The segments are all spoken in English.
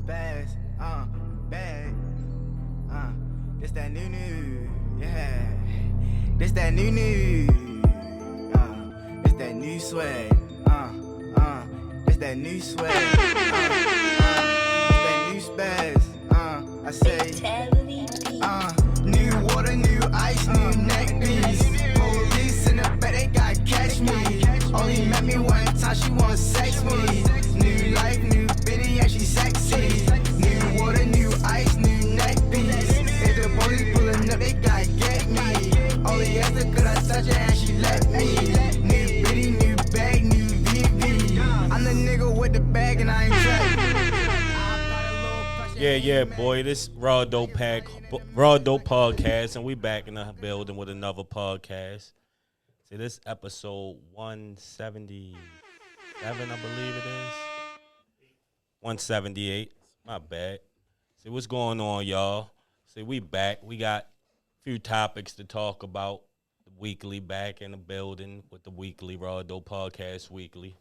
spaz, bag, this that new, yeah, this that new, this that new swag, this that new swag, this that new spaz, I say, new water, new ice, new neck beats, police in the back, they gotta catch me, only met me one time, she wanna sex me, new life, new bitty, yeah, she sexy, new water, new ice, new neck beats, if the police pulling up, they gotta get me, only after could I touch her and she let me, new bitty, new bag, new VV, I'm the nigga with the bag and I ain't trapped. Yeah, boy. This RAWDOPE podcast, and we back in the building with another podcast. See, this episode 177, I believe it is. 178. My bad. See, what's going on, y'all? See, we back. We got a few topics to talk about. The weekly back in the building with the weekly RAWDOPE podcast weekly.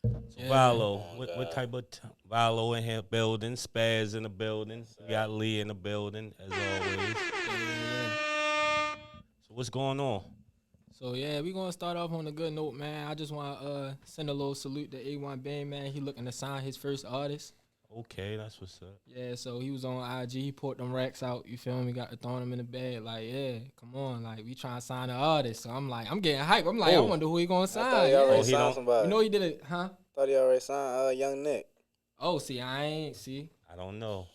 So Vylo, what type of Vylo in here building? Spaz in the building. We got Lee in the building as always. So what's going on? So yeah, we gonna start off on a good note, man. I just wanna send a little salute to A1 Bang, man. He looking to sign his first artist. Okay, that's what's up. Yeah, so he was on IG. He poured them racks out. You feel me? Got to throwing them in the bag. Like, yeah, come on, like we trying to sign an artist. So I'm getting hype. I'm like, I wonder who he gonna sign. I thought he already he signed don't- somebody. You know he did it, huh? Thought he already signed Young Nick. Oh, see, I ain't see. I don't know.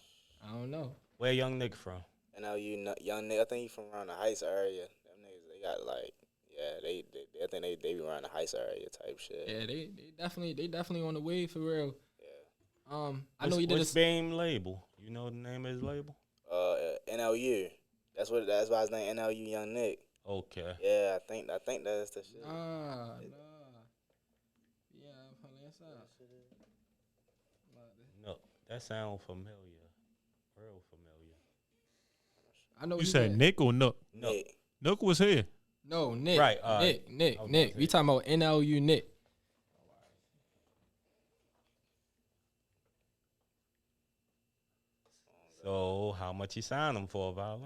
I don't know. Where Young Nick from? And now Young Nick, I think he from around the Heights area. Them niggas, they got like, yeah, I think they be around the Heights area type shit. Yeah, they definitely on the way for real. Yeah. I know he did What's name label? You know the name of his label? NLU. That's why his name NLU Young Nick. Okay. Yeah, I think that's the shit. Nah. Yeah, that's No, that sound familiar. Real familiar. I know You he said did. Nick or Nook? No. Nick. Nook was here. No, Nick. Right, Nick. okay. We talking about NLU Nick. So how much he signed him for, Vylo?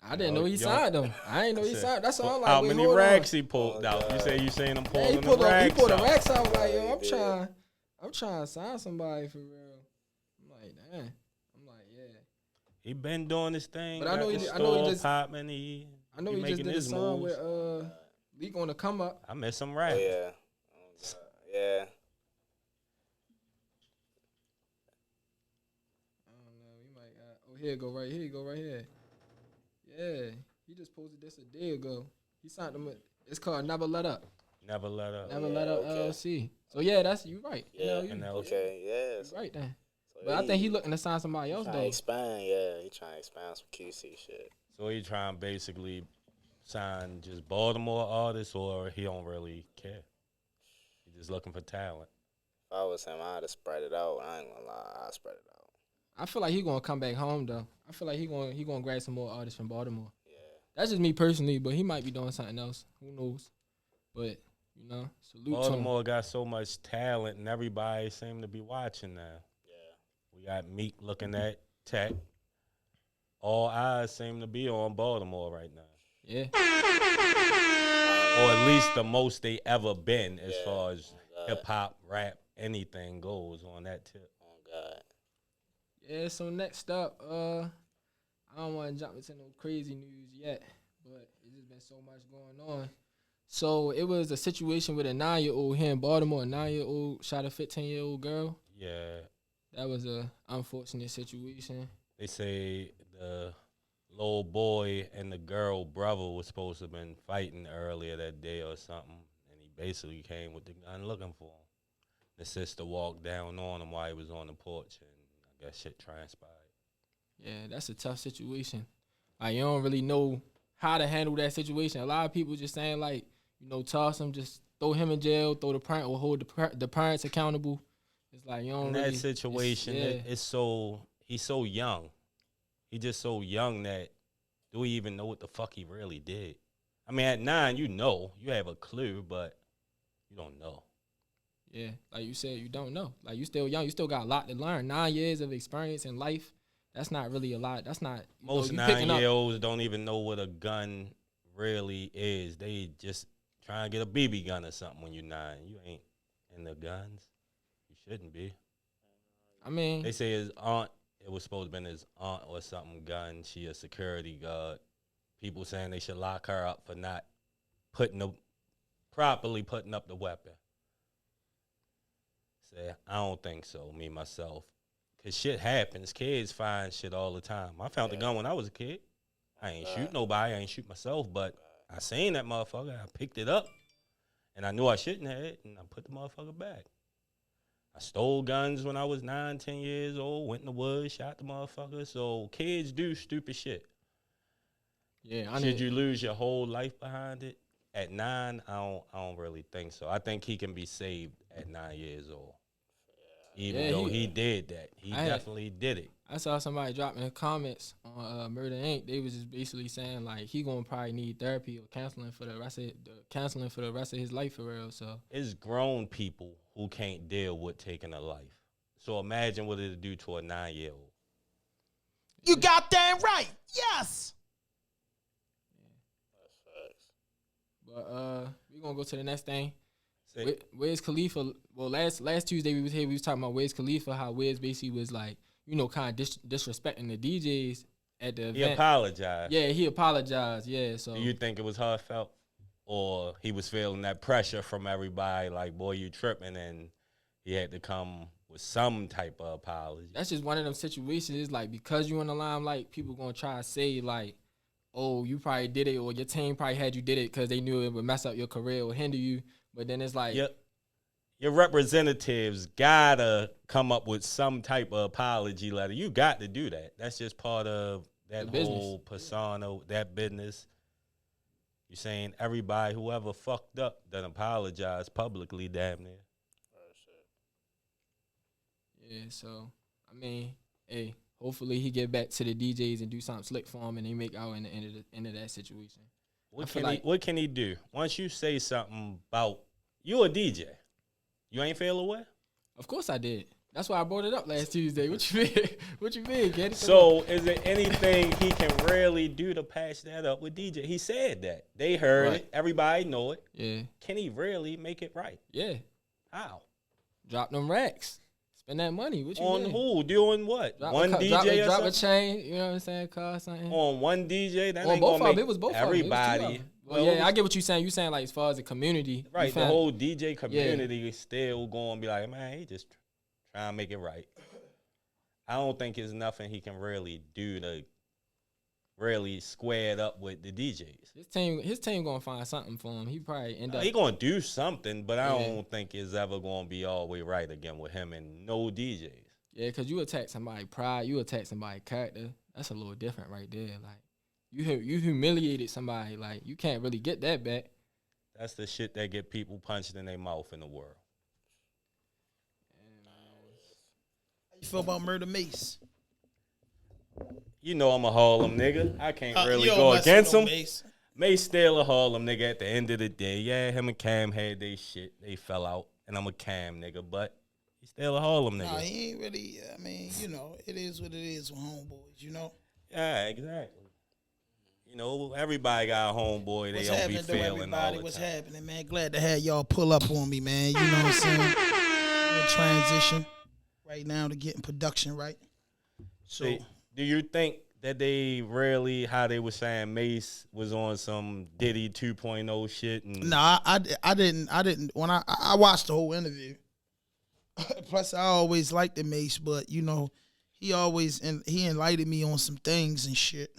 I didn't know he signed him. I didn't know he signed. That's all I'm like. How wait, many hold racks on. he pulled out? God. You seen him Yeah, pulling he the pulled racks the out. racks out. Like, yo, Yeah, he did. I'm trying to sign somebody for real. I'm like, damn. I'm like, yeah. He been doing his thing. But I know got he the did- I know he store just- popping. He He just making did a his song moves. with Leak on the come up. I miss some Oh, rap. yeah. Oh, God. Yeah. I don't know. He might. Here you go right here. Yeah, he just posted this a day ago. He signed them. It's called Never Let Up. Never let up. Never yeah, Let Up okay. LLC. So yeah, that's you right. Yeah. NLU. Okay. Yeah. You right then. So But I think he looking to sign somebody else trying to though. expand. Yeah, he trying to expand some QC shit. So he trying to basically sign just Baltimore artists, or he don't really care. He just looking for talent. If I was him, I'd have spread it out. I ain't gonna lie, I'd spread it out. I feel like he gonna come back home though. I feel like he gonna grab some more artists from Baltimore. Yeah. That's just me personally, but he might be doing something else. Who knows? But you know, salute to him. Baltimore got so much talent, and everybody seem to be watching now. Yeah. We got Meek looking at Tech. All eyes seem to be on Baltimore right now, Yeah. or at least the most they ever been as Yeah. far as God. hip hop, rap, anything goes on that tip. Oh God. Yeah, so next up, I don't want to jump into no crazy news yet, but it's just been so much going on. So it was a situation with a 9-year-old here in Baltimore. A 9-year-old shot a 15-year-old girl. Yeah, That was a unfortunate situation. they say the little boy and the girl brother was supposed to have been fighting earlier that day or something, and he basically came with the gun looking for him. The sister walked down on him while he was on the porch, and I guess shit transpired. Yeah, that's a tough situation. Like, you don't really know how to handle that situation. A lot of people just saying, like, you know, toss him, just throw him in jail, throw the parent, or hold the parents accountable. It's like, you don't In really... that situation, it's he's so young. He just so young that do we even know what the fuck he really did? I mean, at 9, you know, you have a clue, but you don't know. Yeah, like you said, you don't know. Like you still young, you still got a lot to learn. 9 years of experience in life, that's not really a lot. That's not Most you picking up. 9-year-olds don't even know what a gun really is. They just try and get a BB gun or something when you're 9. You ain't into guns. You shouldn't be. I mean, They say his aunt, it was supposed to have been his aunt or something gun. She a security guard. People saying they should lock her up for not properly putting up the weapon. Say, I don't think so, me, myself. Because shit happens. Kids find shit all the time. I found the gun when I was a kid. I ain't shoot nobody. I ain't shoot myself, but I seen that motherfucker. I picked it up, and I knew I shouldn't have it, and I put the motherfucker back. I stole guns when I was 9, 10 years old, went in the woods, shot the motherfucker. So kids do stupid shit. yeah, Should you lose your whole life behind it? At 9, I don't really think so. I think he can be saved at 9 years old. Even though he did that. He definitely did it. I saw somebody drop in the comments on Murder Inc. They was just basically saying like he gonna probably need therapy or counseling for the rest of his life for real. So It's grown people who can't deal with taking a life. So imagine what it'll do to a 9-year-old. You got that right. Yes. But we gonna go to the next thing. Say- Wiz Khalifa. Well, last Tuesday we was here. We was talking about Wiz Khalifa. How Wiz basically was like, kind of disrespecting the DJs at the event. He apologized. Yeah, he apologized. Yeah, so Do you think it was heartfelt? Or he was feeling that pressure from everybody, like, boy, you tripping, and he had to come with some type of apology? that's just one of them situations. It's like because you in the limelight, people gonna try to say like, oh, you probably did it, or your team probably had you did it because they knew it would mess up your career or hinder you. But then it's like, Your representatives gotta come up with some type of apology letter. You got to do that. That's just part of that The whole persona, that business. You're saying everybody, whoever fucked up, done apologize publicly, damn near. yeah. So I mean, hey, hopefully he get back to the DJs and do something slick for him, and they make out in the end of that situation. What can he do? Once you say something about, you a DJ, you ain't feel away? Of course I did. That's why I brought it up last Tuesday. What you mean? What you mean, Getty? So is there anything he can really do to patch that up with DJ? He said that. They heard it. Everybody know it. Yeah. Can he really make it right? Yeah. How? Drop them racks. Spend that money. What you On mean? who? Doing what? Drop One DJ or drop something? a chain. You know what I'm saying? Car something. On one DJ? That Well, ain't both gonna of them. make It was both everybody. of them. Well, yeah, I get what you're saying. You're saying like as far as the community, Right, you the found- whole DJ community is still going to be like, man, he just trying to make it right. I don't think there's nothing he can really do to really square it up with the DJs. His team gonna find something for him. He probably end up. He going to do something, but I Yeah. don't think it's ever going to be all the way right again with him and no DJs. Yeah, because you attack somebody's pride, you attack somebody's character. That's a little different right there. Like you humiliated somebody. Like you can't really get that back. That's the shit that get people punched in their mouth in the world. How you feel about Murder Mace? You know I'm a Harlem nigga. I can't really you don't go mess against with him. no Mace. May still a Harlem nigga at the end of the day. Yeah, him and Cam had they shit. They fell out. And I'm a Cam nigga, but he's still a Harlem nigga. Nah, he ain't really. I mean, it is what it is with homeboys. Yeah, exactly. You know, everybody got a homeboy. They What's don't be happening, though, failing all everybody? the What's time. happening, man? Glad to have y'all pull up on me, man. You know what I'm saying? We're in transition right now to getting production right. So, See, do you think that they really, how they were saying Mace was on some Diddy 2.0 shit? And nah, I didn't. When I watched the whole interview. Plus, I always liked the Mace, but he enlightened me on some things and shit.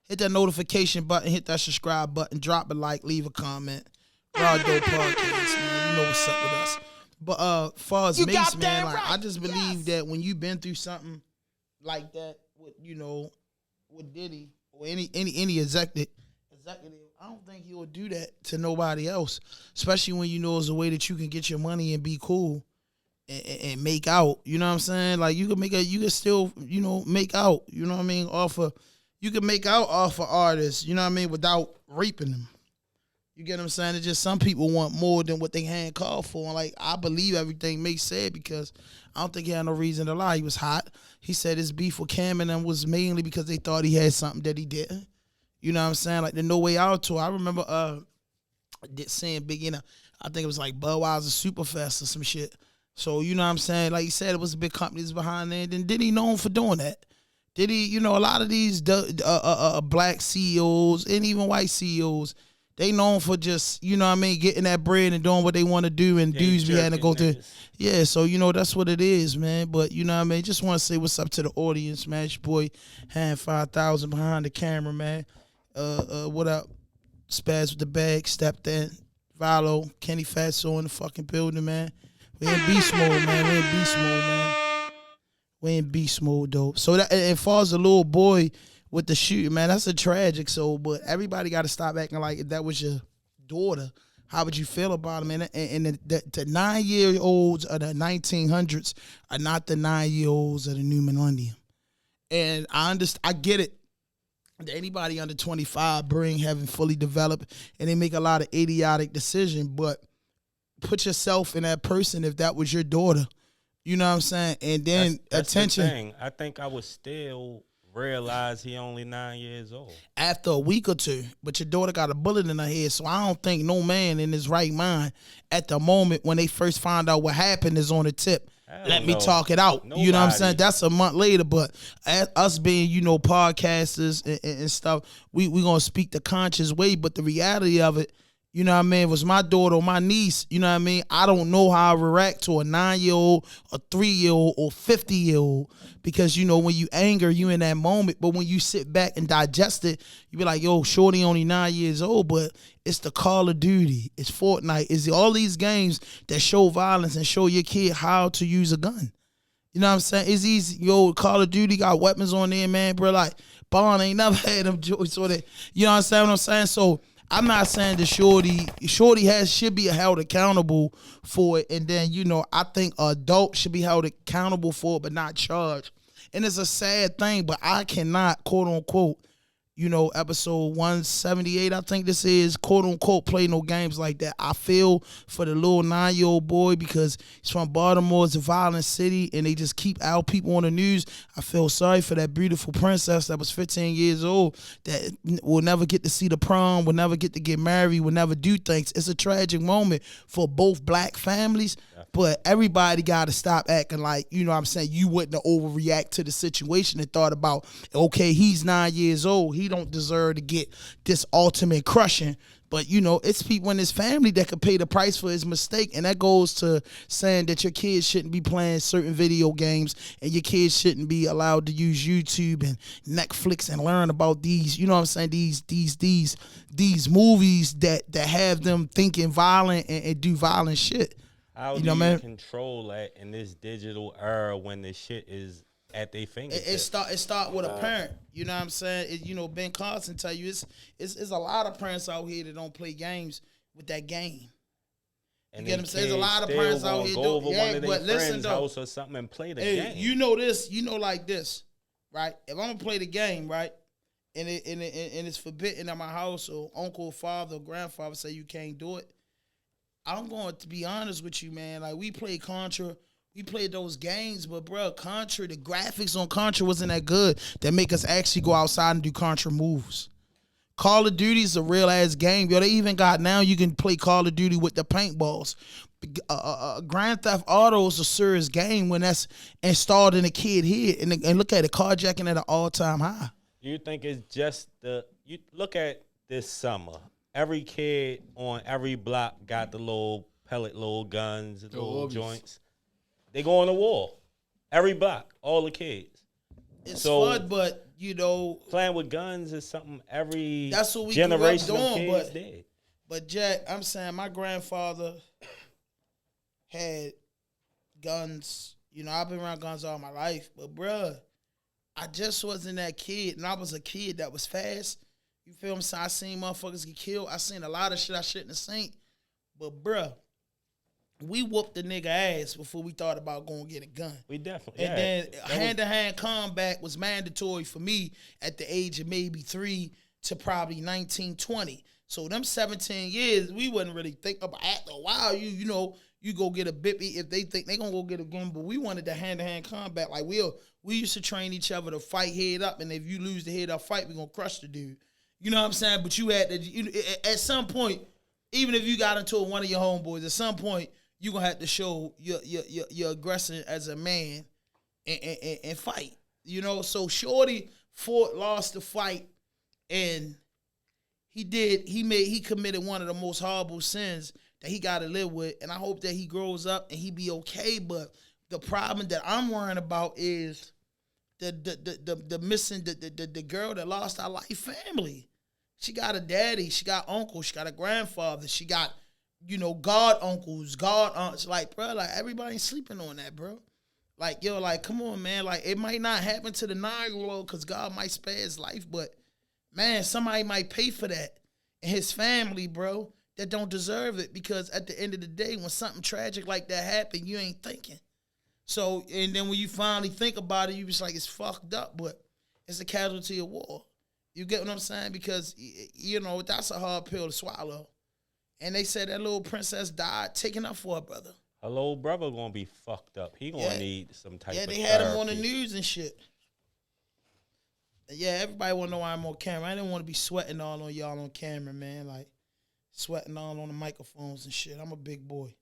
Hit that notification button, hit that subscribe button, drop a like, leave a comment. RAWDOPE podcast, man. You know what's up with us. But far as Mace, man, like I just believe that when you've been through something like that with with Diddy or any executive, I don't think he would do that to nobody else. Especially when you know it's a way that you can get your money and be cool. And make out, you know what I'm saying? Like you can still, make out, you know what I mean? You can make out off of artists, you know what I mean, without raping them. You get what I'm saying? It's just some people want more than what they hand called for. And like, I believe everything Mace said because I don't think he had no reason to lie. He was hot. He said his beef with Cam and them was mainly because they thought he had something that he didn't. You know what I'm saying? Like the No Way Out tour. I remember saying big, I think it was like Budweiser Superfest or some shit. So, you know what I'm saying? Like you said, it was big companies behind there. Then did he know him for doing that? Did he, a lot of these black CEOs and even white CEOs, they known for just, getting that bread and doing what they want to do, and dudes be having to go through. Yeah, so, that's what it is, man. But, just want to say what's up to the audience, man. It's your boy, Hand 5000 behind the camera, man. What up? Spaz with the bag, stepped in. Vylo, Kenny Fattsoh in the fucking building, man. We in beast mode, man. We in beast mode, though. So that, and far as the little boy with the shooting, man, that's a tragic. So, but everybody got to stop acting like if that was your daughter, how would you feel about him? And the 9-year-olds of the 1900s are not the 9-year-olds of the new millennium. And I get it. Anybody under 25 brain haven't fully developed, and they make a lot of idiotic decisions, but put yourself in that person if that was your daughter. You know what I'm saying? And then that's attention. The thing. I think I would still realize he only 9 years old. After a week or two, but your daughter got a bullet in her head, so I don't think no man in his right mind at the moment when they first find out what happened is on the tip. Let me talk it out. Nobody. You know what I'm saying? That's a month later, but us being, podcasters and stuff, we going to speak the conscious way, but the reality of it, you know what I mean? It was my daughter or my niece, you know what I mean? I don't know how I react to a 9-year-old, a 3-year-old, or 50-year-old because, when you anger, you in that moment. But when you sit back and digest it, you be like, yo, shorty only 9 years old, but it's the Call of Duty. It's Fortnite. It's all these games that show violence and show your kid how to use a gun. You know what I'm saying? It's easy. Call of Duty got weapons on there, man, bro. Like, Bond ain't never had them joints or that. You know what I'm saying? So, I'm not saying that Shorty should be held accountable for it, and then I think adults should be held accountable for it, but not charged. And it's a sad thing, but I cannot, quote unquote, episode 178, I think this is, quote unquote, play no games like that. I feel for the little 9-year-old boy because he's from Baltimore. It's a violent city, and they just keep our people on the news. I feel sorry for that beautiful princess that was 15 years old that will never get to see the prom, will never get to get married, will never do things. It's a tragic moment for both black families, but everybody got to stop acting like, you wouldn't overreact to the situation and thought about, okay, he's 9 years old. He don't deserve to get this ultimate crushing. But, it's people in his family that could pay the price for his mistake. And that goes to saying that your kids shouldn't be playing certain video games and your kids shouldn't be allowed to use YouTube and Netflix and learn about these, these movies that have them thinking violent and do violent shit. How do you control that in this digital era when the shit is at their fingertips? It start with a parent. You know what I'm saying? Ben Carson tell you it's a lot of parents out here that don't play games with that game. And you get what I'm saying? There's a lot of parents out here go over one of their friends' listen, house or something and play the game. You know this, like this, right? If I'm gonna play the game, right, and it's forbidden at my house, or uncle, or father, or grandfather say you can't do it, I'm going to be honest with you, man. Like, we played Contra. We played those games, but, bro, Contra, the graphics on Contra wasn't that good that make us actually go outside and do Contra moves. Call of Duty is a real-ass game. Yo, they even got now you can play Call of Duty with the paintballs. Grand Theft Auto is a serious game when that's installed in a kid head. And look at it, carjacking at an all-time high. You think it's just you look at this summer. Every kid on every block got the little pellet, little guns, little joints. They go on the wall. Every block, all the kids. It's fun, but playing with guns is something every that's what we generation doing, of kids did. But Jack, I'm saying my grandfather had guns. I've been around guns all my life, but bruh, I just wasn't that kid, and I was a kid that was fast. You feel me? So I seen motherfuckers get killed. I seen a lot of shit I shouldn't have seen. But, bruh, we whooped the nigga ass before we thought about going to get a gun. We definitely. And then hand-to-hand combat was mandatory for me at the age of maybe 3 to probably 19, 20. So them 17 years, we wouldn't really think about. After a while, you go get a bippy if they think they gonna go get a gun. But we wanted the hand-to-hand combat. Like we used to train each other to fight head up, and if you lose the head up fight, we gonna crush the dude. You know what I'm saying? But you had to, at some point, even if you got into one of your homeboys, at some point, you gonna have to show your aggression as a man and fight. You know, so Shorty lost the fight, and he committed one of the most horrible sins that he got to live with, and I hope that he grows up and he be okay. But the problem that I'm worrying about is the missing the girl that lost our life family. She got a daddy, she got uncle, she got a grandfather, she got god uncles, god aunts. Like, bro, like everybody sleeping on that, bro. Like, yo, like, come on, man. Like, it might not happen to the 9-year-old because God might spare his life, but man, somebody might pay for that. And his family, bro, that don't deserve it, because at the end of the day, when something tragic like that happen, you ain't thinking. So, and then when you finally think about it, you just like, it's fucked up, but it's a casualty of war. You get what I'm saying? Because, that's a hard pill to swallow. And they said that little princess died taking up for her brother. Her little brother gonna be fucked up. He gonna need some type of Yeah, they therapy. had him on the news and shit. Yeah, everybody want to know why I'm on camera. I didn't want to be sweating all on y'all on camera, man. Like, sweating all on the microphones and shit. I'm a big boy.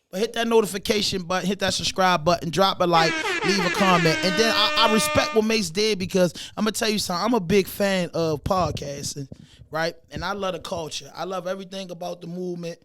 But hit that notification button, hit that subscribe button, drop a like, leave a comment. And then I respect what Mace did, because I'm going to tell you something. I'm a big fan of podcasting, right? And I love the culture. I love everything about the movement.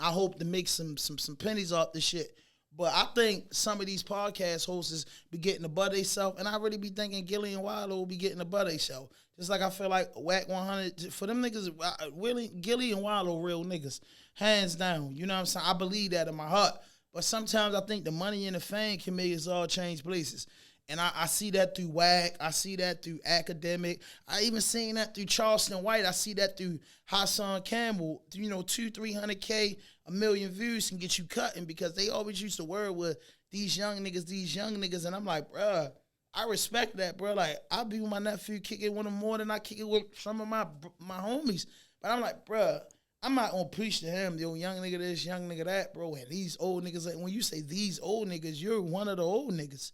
I hope to make some pennies off this shit. But I think some of these podcast hosts be getting the butt themselves, and I really be thinking Gilly and Wylo will be getting the butt themselves. Just like I feel like Whack 100, for them niggas, Gilly and Wylo real niggas, hands down. You know what I'm saying? I believe that in my heart. But sometimes I think the money and the fame can make us all change places. And I see that through Whack. I see that through Academic. I even seen that through Charleston White. I see that through Hassan Campbell. 200-300K, 1 million views can get you cutting, because they always used to worry with these young niggas. And I'm like, bruh, I respect that, bro. Like, I be with my nephew, kick it with him more than I kick it with some of my homies. But I'm like, bruh, I'm not gonna preach to him, yo, young nigga this, young nigga that, bro. And these old niggas, like, when you say these old niggas, you're one of the old niggas.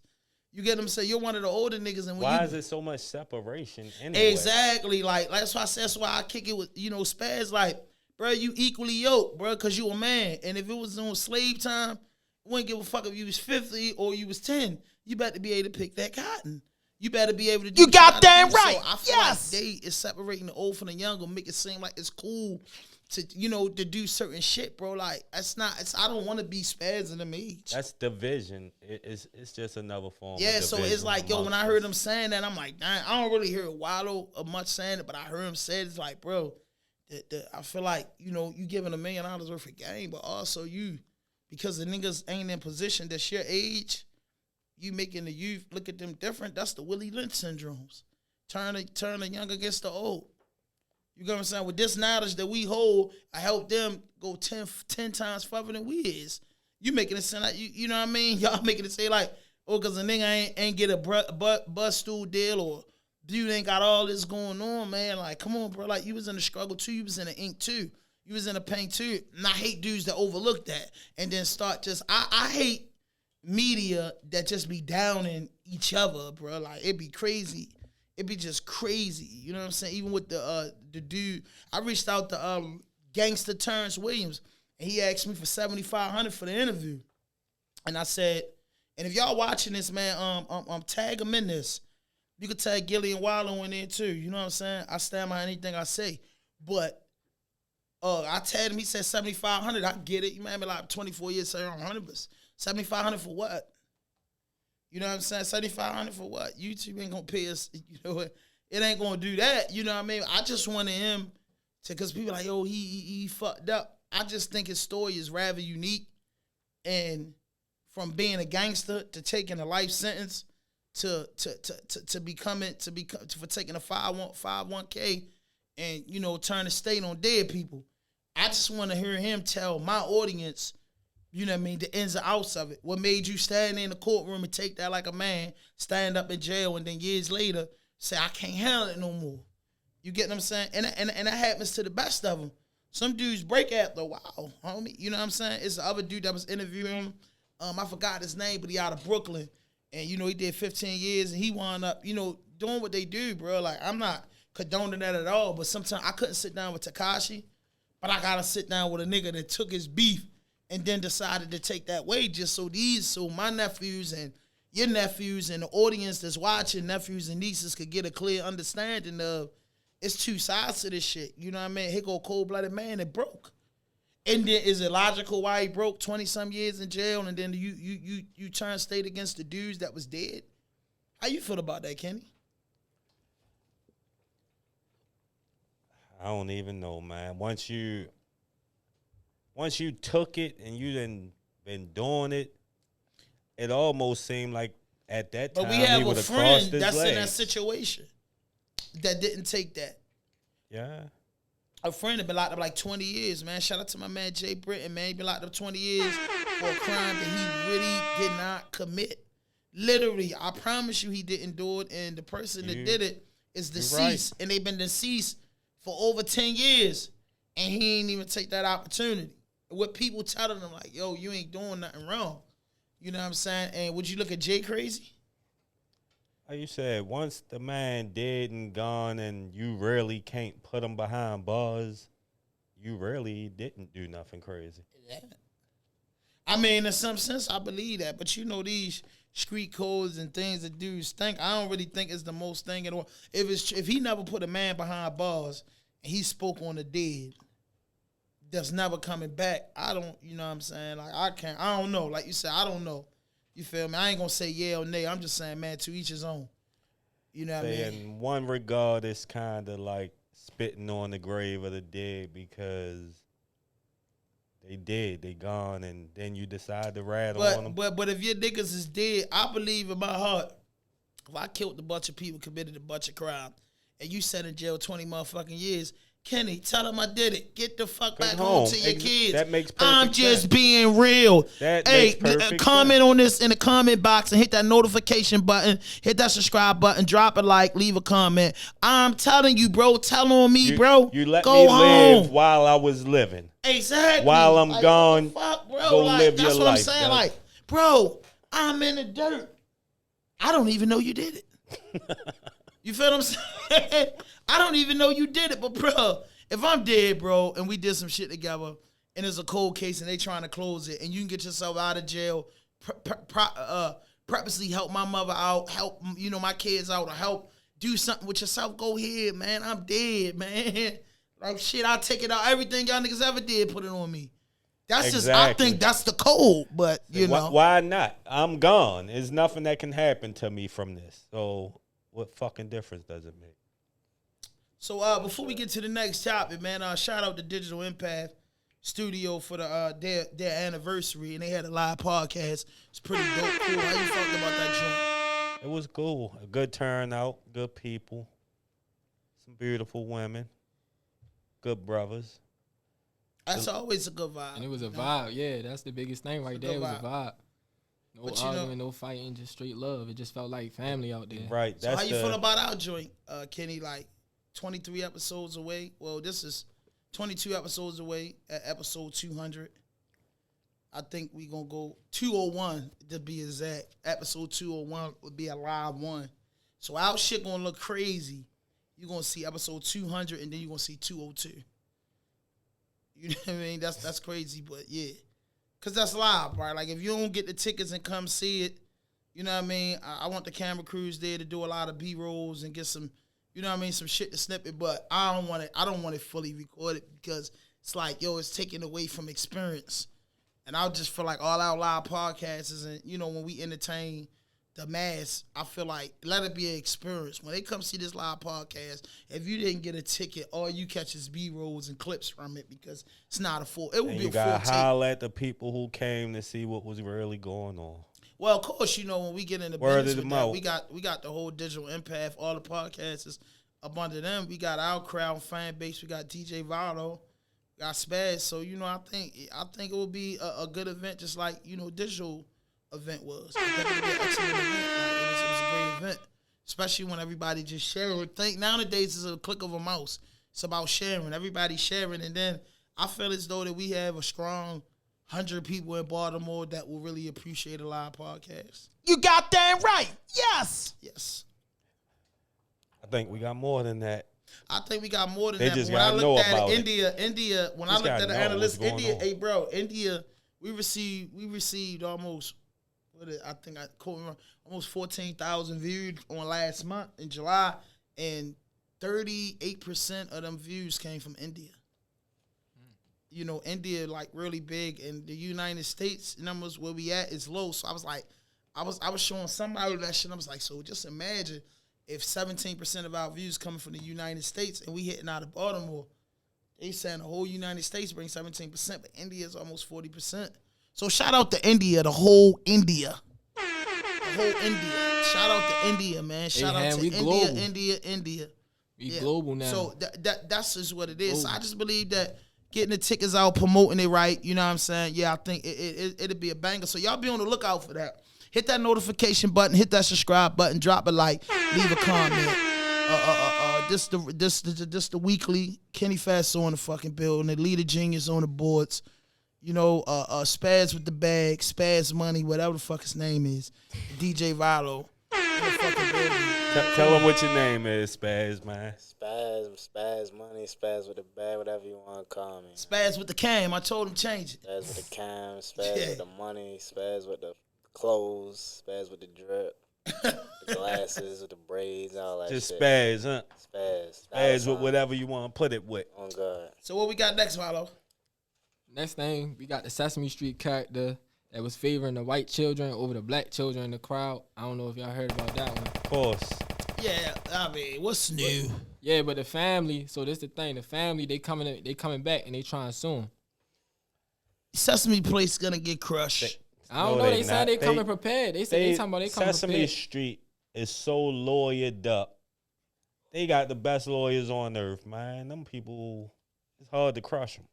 You get them say you're one of the older niggas, and why is it so much separation anyway? Exactly, like that's why I kick it with Spaz. Like, bro, you equally yoked, bro, because you a man. And if it was on slave time, wouldn't give a fuck if you was 50 or you was 10. You better be able to pick that cotton. You better be able to do. You goddamn right. So I feel like they is separating the old from the young, gonna make it seem like it's cool to to do certain shit, bro. Like, I don't want to be spazzing them age. That's division. It's just another form. Yeah, of so it's like, yo, when I heard him saying that, I'm like, dang, I don't really hear Wylo much saying it, but I heard him say it. It's like, bro, I feel like you giving $1 million worth of game, but also you, because the niggas ain't in position that's your age, you making the youth look at them different. That's the Willie Lynch syndromes. Turn the young against the old. You get what I'm saying? With this knowledge that we hold, I help them go 10 times further than we is. You making it sound like, you know what I mean? Y'all making it say like, oh, because a nigga ain't get a bus stool deal, or dude ain't got all this going on, man. Like, come on, bro. Like, you was in the struggle too. You was in the ink too. You was in the pain too. And I hate dudes that overlook that and then start just, I hate media that just be downing each other, bro. Like, it'd be crazy. It'd be just crazy. You know what I'm saying? Even with the dude, I reached out to Gangster Terrence Williams, and he asked me for $7,500 for the interview. And I said, and if y'all watching this, man, tag him in this. You could tag Gilly and Wylo in there too. You know what I'm saying? I stand by anything I say. But I tagged him, he said $7,500. I get it. You might be like 24 years, $7,500. $7,500 for what? You know what I'm saying? $7,500 for what? YouTube ain't gonna pay us. It ain't gonna do that. You know what I mean? I just wanted him to, because people like, yo, he fucked up. I just think his story is rather unique, and from being a gangster to taking a life sentence to for taking a 501k and turn the state on dead people. I just want to hear him tell my audience, you know what I mean, the ins and outs of it. What made you stand in the courtroom and take that like a man, stand up in jail, and then years later say, I can't handle it no more. You get what I'm saying? And that happens to the best of them. Some dudes break after a while, homie. You know what I'm saying? It's the other dude that was interviewing him. I forgot his name, but he out of Brooklyn. And, you know, he did 15 years, and he wound up, you know, doing what they do, bro. Like, I'm not condoning that at all, but sometimes I couldn't sit down with Tekashi, but I got to sit down with a nigga that took his beef and then decided to take that way just so my nephews and your nephews and the audience that's watching, nephews and nieces, could get a clear understanding of it's two sides to this shit. You know what I mean? Here go a cold-blooded man that broke. And then is it logical why he broke 20-some years in jail and then you turn state against the dudes that was dead? How you feel about that, Kenny? I don't even know, man. Once you took it and you done been doing it, it almost seemed like at that time but we have he a would have friend crossed his that's legs. in that situation that didn't take that. Yeah. A friend had been locked up like 20 years, man. Shout out to my man Jay Britton, man. He been locked up 20 years for a crime that he really did not commit. Literally, I promise you he didn't do it. And the person that did it is deceased. Right. And they've been deceased for over 10 years. And he ain't even take that opportunity. With people telling him like, yo, you ain't doing nothing wrong. You know what I'm saying? And would you look at Jay crazy? Like you said, once the man dead and gone and you really can't put him behind bars, you really didn't do nothing crazy. Yeah. I mean, in some sense, I believe that. But you know, these street codes and things that dudes think, I don't really think it's the most thing in the world. If he never put a man behind bars and he spoke on the dead, that's never coming back, I don't, you know what I'm saying? Like, I don't know. Like you said, I don't know. You feel me? I ain't gonna say yeah or nay. I'm just saying, man, to each his own. You know what I mean? In one regard, it's kind of like spitting on the grave of the dead because they gone, and then you decide to rattle on them. But if your niggas is dead, I believe in my heart, if I killed a bunch of people, committed a bunch of crime, and you sat in jail 20 motherfucking years, Kenny, tell them I did it. Get the fuck back home to your kids. That makes perfect I'm just sense. being real. That hey, makes perfect comment sense. on this in the comment box and hit that notification button. Hit that subscribe button. Drop a like. Leave a comment. I'm telling you, bro. Tell on me, bro. You let Go me home. live while I was living. Exactly. While I'm gone, fuck, bro. go like, live that's your what life. I'm saying. Yo. Like, bro, I'm in the dirt. I don't even know you did it. You feel what I'm saying? I don't even know you did it, but bro, if I'm dead, bro, and we did some shit together, and it's a cold case, and they trying to close it, and you can get yourself out of jail, purposely help my mother out, help my kids out, or help do something with yourself, go ahead, man. I'm dead, man. Like shit, I'll take it out. Everything y'all niggas ever did, put it on me. That's exactly. just, I think that's the code, but you know. Why not? I'm gone. There's nothing that can happen to me from this. So what fucking difference does it make? So before we get to the next topic, man, shout out to Digital Empath Studio for the their anniversary, and they had a live podcast. It's pretty dope, cool. How you felt about that joint? It was cool. A good turnout, good people, some beautiful women, good brothers. That's always a good vibe. And it was a vibe, yeah. That's the biggest thing right there. It was a vibe. No arguing, no fighting, just straight love. It just felt like family out there. Right. So how you feel about our joint, Kenny? Like 23 episodes away. Well, this is 22 episodes away at episode 200. I think we gonna go 201 to be exact. Episode 201 would be a live one. So our shit gonna look crazy. You're gonna see episode 200 and then you're gonna see 202. You know what I mean? That's crazy, but yeah. Cause that's live, right? Like if you don't get the tickets and come see it, you know what I mean? I want the camera crews there to do a lot of B-rolls and get some, you know what I mean, some shit to snip it, but I don't want it fully recorded because it's like, yo, it's taken away from experience. And I just feel like all our live podcasts is, when we entertain the mass, I feel like let it be an experience. When they come see this live podcast, if you didn't get a ticket, all you catch is B-rolls and clips from it because it's not a full. It would be a full tape. You gotta holler at the people who came to see what was really going on. Well, of course, when we get into business with that, we got the whole Digital Empath, all the podcasts is up under them. We got our crowd fan base. We got DJ Vylo, we got Spaz. So I think it will be a good event, just like digital event was. I think it would be an excellent event. Like, it was a great event, especially when everybody just sharing. Think nowadays is a click of a mouse. It's about sharing. Everybody sharing, and then I feel as though that we have a strong 100 people in Baltimore that will really appreciate a live podcast. You got that right. Yes. Yes. I think we got more than that. I think we got more than They that. just But when I gotta know looked at about it, it. India, when I Just looked at gotta the know analysts, what's going India, on. hey bro, India, we received almost I quote me wrong, almost 14,000 views on last month in July, and 38% of them views came from India. You know, India like really big, and the United States numbers where we at is low. So I was like, I was showing somebody that shit. I was like, so just imagine if 17% of our views coming from the United States and we hitting out of Baltimore. They saying the whole United States brings 17%, but India is almost 40%. So shout out to India, the whole India. The whole India. Shout out to India, man. Shout out to we India, global. India. We global now. So that's just what it is. So I Global. just believe that getting the tickets out, promoting it right, you know what I'm saying? Yeah, I think it'll be a banger. So y'all be on the lookout for that. Hit that notification button, hit that subscribe button, drop a like, leave a comment. This the weekly. Kenny Fattsoh in the fucking building. The leader genius on the boards. You know, Spaz with the bag, Spaz Money, whatever the fuck his name is. DJ Vylo in the fucking building. Tell them what your name is, Spaz, man. Spaz money, spaz with the bag, whatever you want to call me. Spaz with the cam. I told him change it. Spaz with the cam, spaz Yeah. with the money, spaz with the clothes, spaz with the drip, the glasses with the braids, all that Just shit. Spaz, huh? Spaz. Spaz with whatever you want to put it with. Oh, God. So what we got next, Vylo? Next thing, we got the Sesame Street character that was favoring the white children over the black children in the crowd. I don't know if y'all heard about that one. Of course. Yeah, I mean, what's new? Yeah, but the family. So this the thing. The family they coming back and they trying to sue him. Sesame Place gonna get crushed. I don't No, know. they They said not. they They- coming prepared. They said they talking about they coming Sesame prepared. Street is so lawyered up. They got the best lawyers on earth, man. Them people, it's hard to crush them.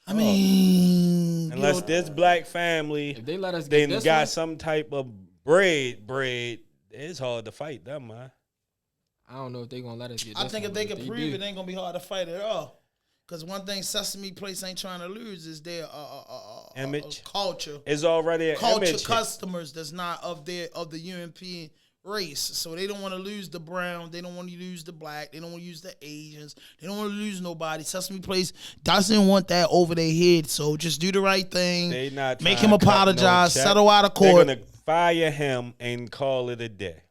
I mean, Unless you know, this black family If they let us get then this got one, some type of bread, it's hard to fight them, man. I don't know if they gonna let us get. I this think one, if they but can do. prove it, ain't gonna be hard to fight at all. Cause one thing Sesame Place ain't trying to lose is their Image. culture. It's already an Culture image hit. customers that's not of the European race. So they don't want to lose the brown. They don't want to lose the black. They don't want to use the Asians. They don't want to lose nobody. Sesame Place doesn't want that over their head. So just do the right thing. They not Make trying him to cut no apologize. check. Settle out of court. They're gonna fire him and call it a day.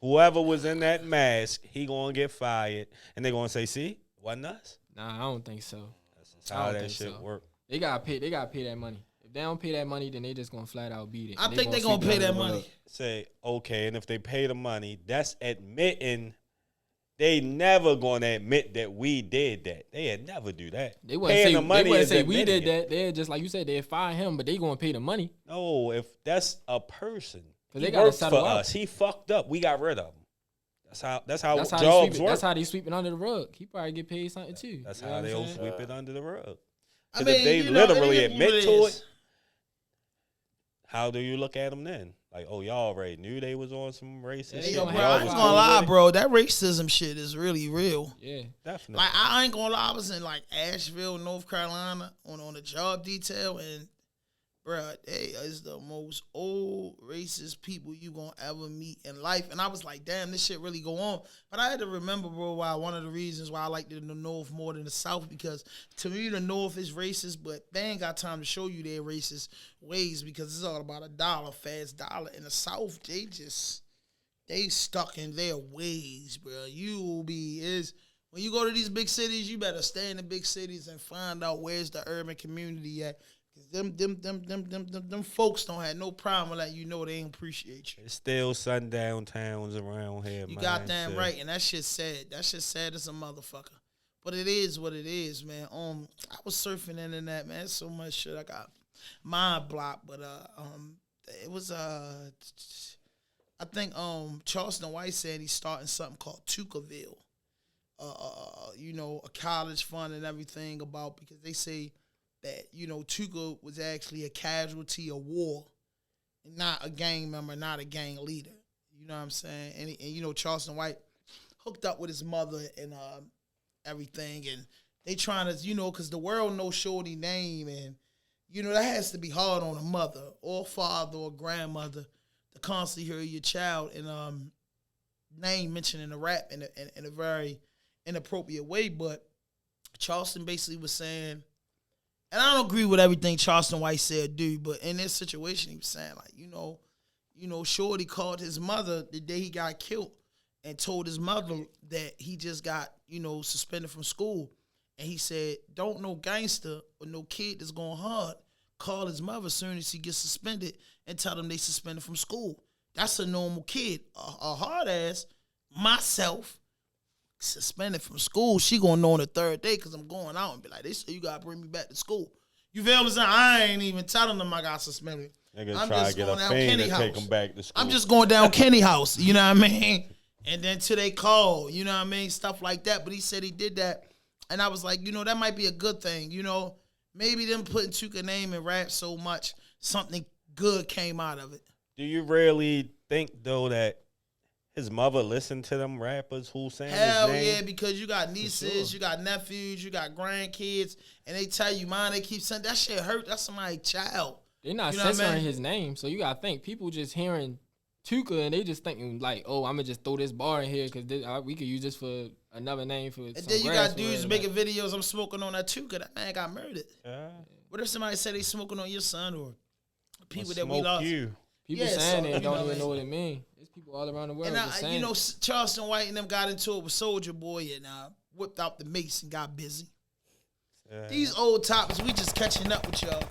Whoever was in that mask, he gonna get fired, and they gonna say, "See, wasn't us." Nah, I don't think so. That's I how don't that think shit so. work. They gotta pay. They gotta pay that money. If they don't pay that money, then they just gonna flat out beat it. I And think they're gonna sweep it pay under that the rug. money. Say okay, and if they pay the money, that's admitting they never gonna admit that we did that. They'd never do that. They wouldn't Paying say, the money they wouldn't is say we admitting did it. that. They're just like you said. They'd fire him, but they gonna pay the money. No, if that's a person, 'Cause he they gotta worked for settle out. us. He fucked up. We got rid of him. That's how That's how they sweep jobs it. work. That's how they sweep it under the rug. He probably get paid something too. That's You know how what I'm they'll saying? sweep it under the rug. I Because mean, if they you know, literally it is what admit it to is. it, how do you look at them then? Like, oh, y'all already knew they was on some racist Yeah, shit. yo, and bro, y'all I was ain't cool gonna lie, with it? bro. That racism shit is really real. Yeah. Definitely. Like I ain't gonna lie, I was in like Asheville, North Carolina, on a job detail, and bruh, they is the most old racist people you gonna ever meet in life. And I was like, damn, this shit really go on. But I had to remember, bro, why one of the reasons why I like the North more than the South, because to me the North is racist, but they ain't got time to show you their racist ways because it's all about a dollar, fast dollar. In the South, they stuck in their ways, bro. When you go to these big cities, you better stay in the big cities and find out where's the urban community at. Cause them folks don't have no problem letting you know they ain't appreciate you. It's still sundown towns around here, You man. got damn so- right, and that shit's sad. That shit's sad as a motherfucker. But it is what it is, man. I was surfing the internet, man. So much shit. I got mind blocked, but it was I think Charleston White said he's starting something called Tukaville. A college fund and everything about, because they say that, Tuka was actually a casualty of war, not a gang member, not a gang leader. You know what I'm saying? And Charleston White hooked up with his mother and everything, and they trying to, because the world knows Shorty name, and that has to be hard on a mother or father or grandmother to constantly hear your child and name mentioned in a rap in a very inappropriate way. But Charleston basically was saying, and I don't agree with everything Charleston White said, dude, but in this situation, he was saying, like, Shorty called his mother the day he got killed and told his mother that he just got, suspended from school. And he said, don't no gangster or no kid that's going hard call his mother as soon as he gets suspended and tell them they suspended from school. That's a normal kid. A hard ass, myself, suspended from school, she gonna know on the third day because I'm going out and be like, they say you gotta bring me back to school. You feel what I'm saying? I ain't even telling them I got suspended. Nigga I'm try just to get going a down fiend Kenny to house. take him back to school. I'm just going down Kenny house, you know what I mean? And then till they call, you know what I mean? Stuff like that. But he said he did that. And I was like, that might be a good thing. Maybe them putting Tuka name in rap so much, something good came out of it. Do you really think, though, that his mother listened to them rappers who saying Hell his name? yeah, because you got nieces, you got nephews, you got grandkids, and they tell you, man, they keep saying, that shit hurt. That's somebody's child. They're not censoring his name, so you gotta think people just hearing Tuka and they just thinking like, oh, I'm gonna just throw this bar in here because we could use this for another name for. And then you got dudes making videos. I'm smoking on that Tuka. That man got murdered. Yeah. What if somebody said they smoking on your son or people that we lost? People saying it don't even know what it means. There's people all around the world. And Charleston White and them got into it with Soulja Boy and whipped out the mace and got busy. These old topics, we just catching up with y'all.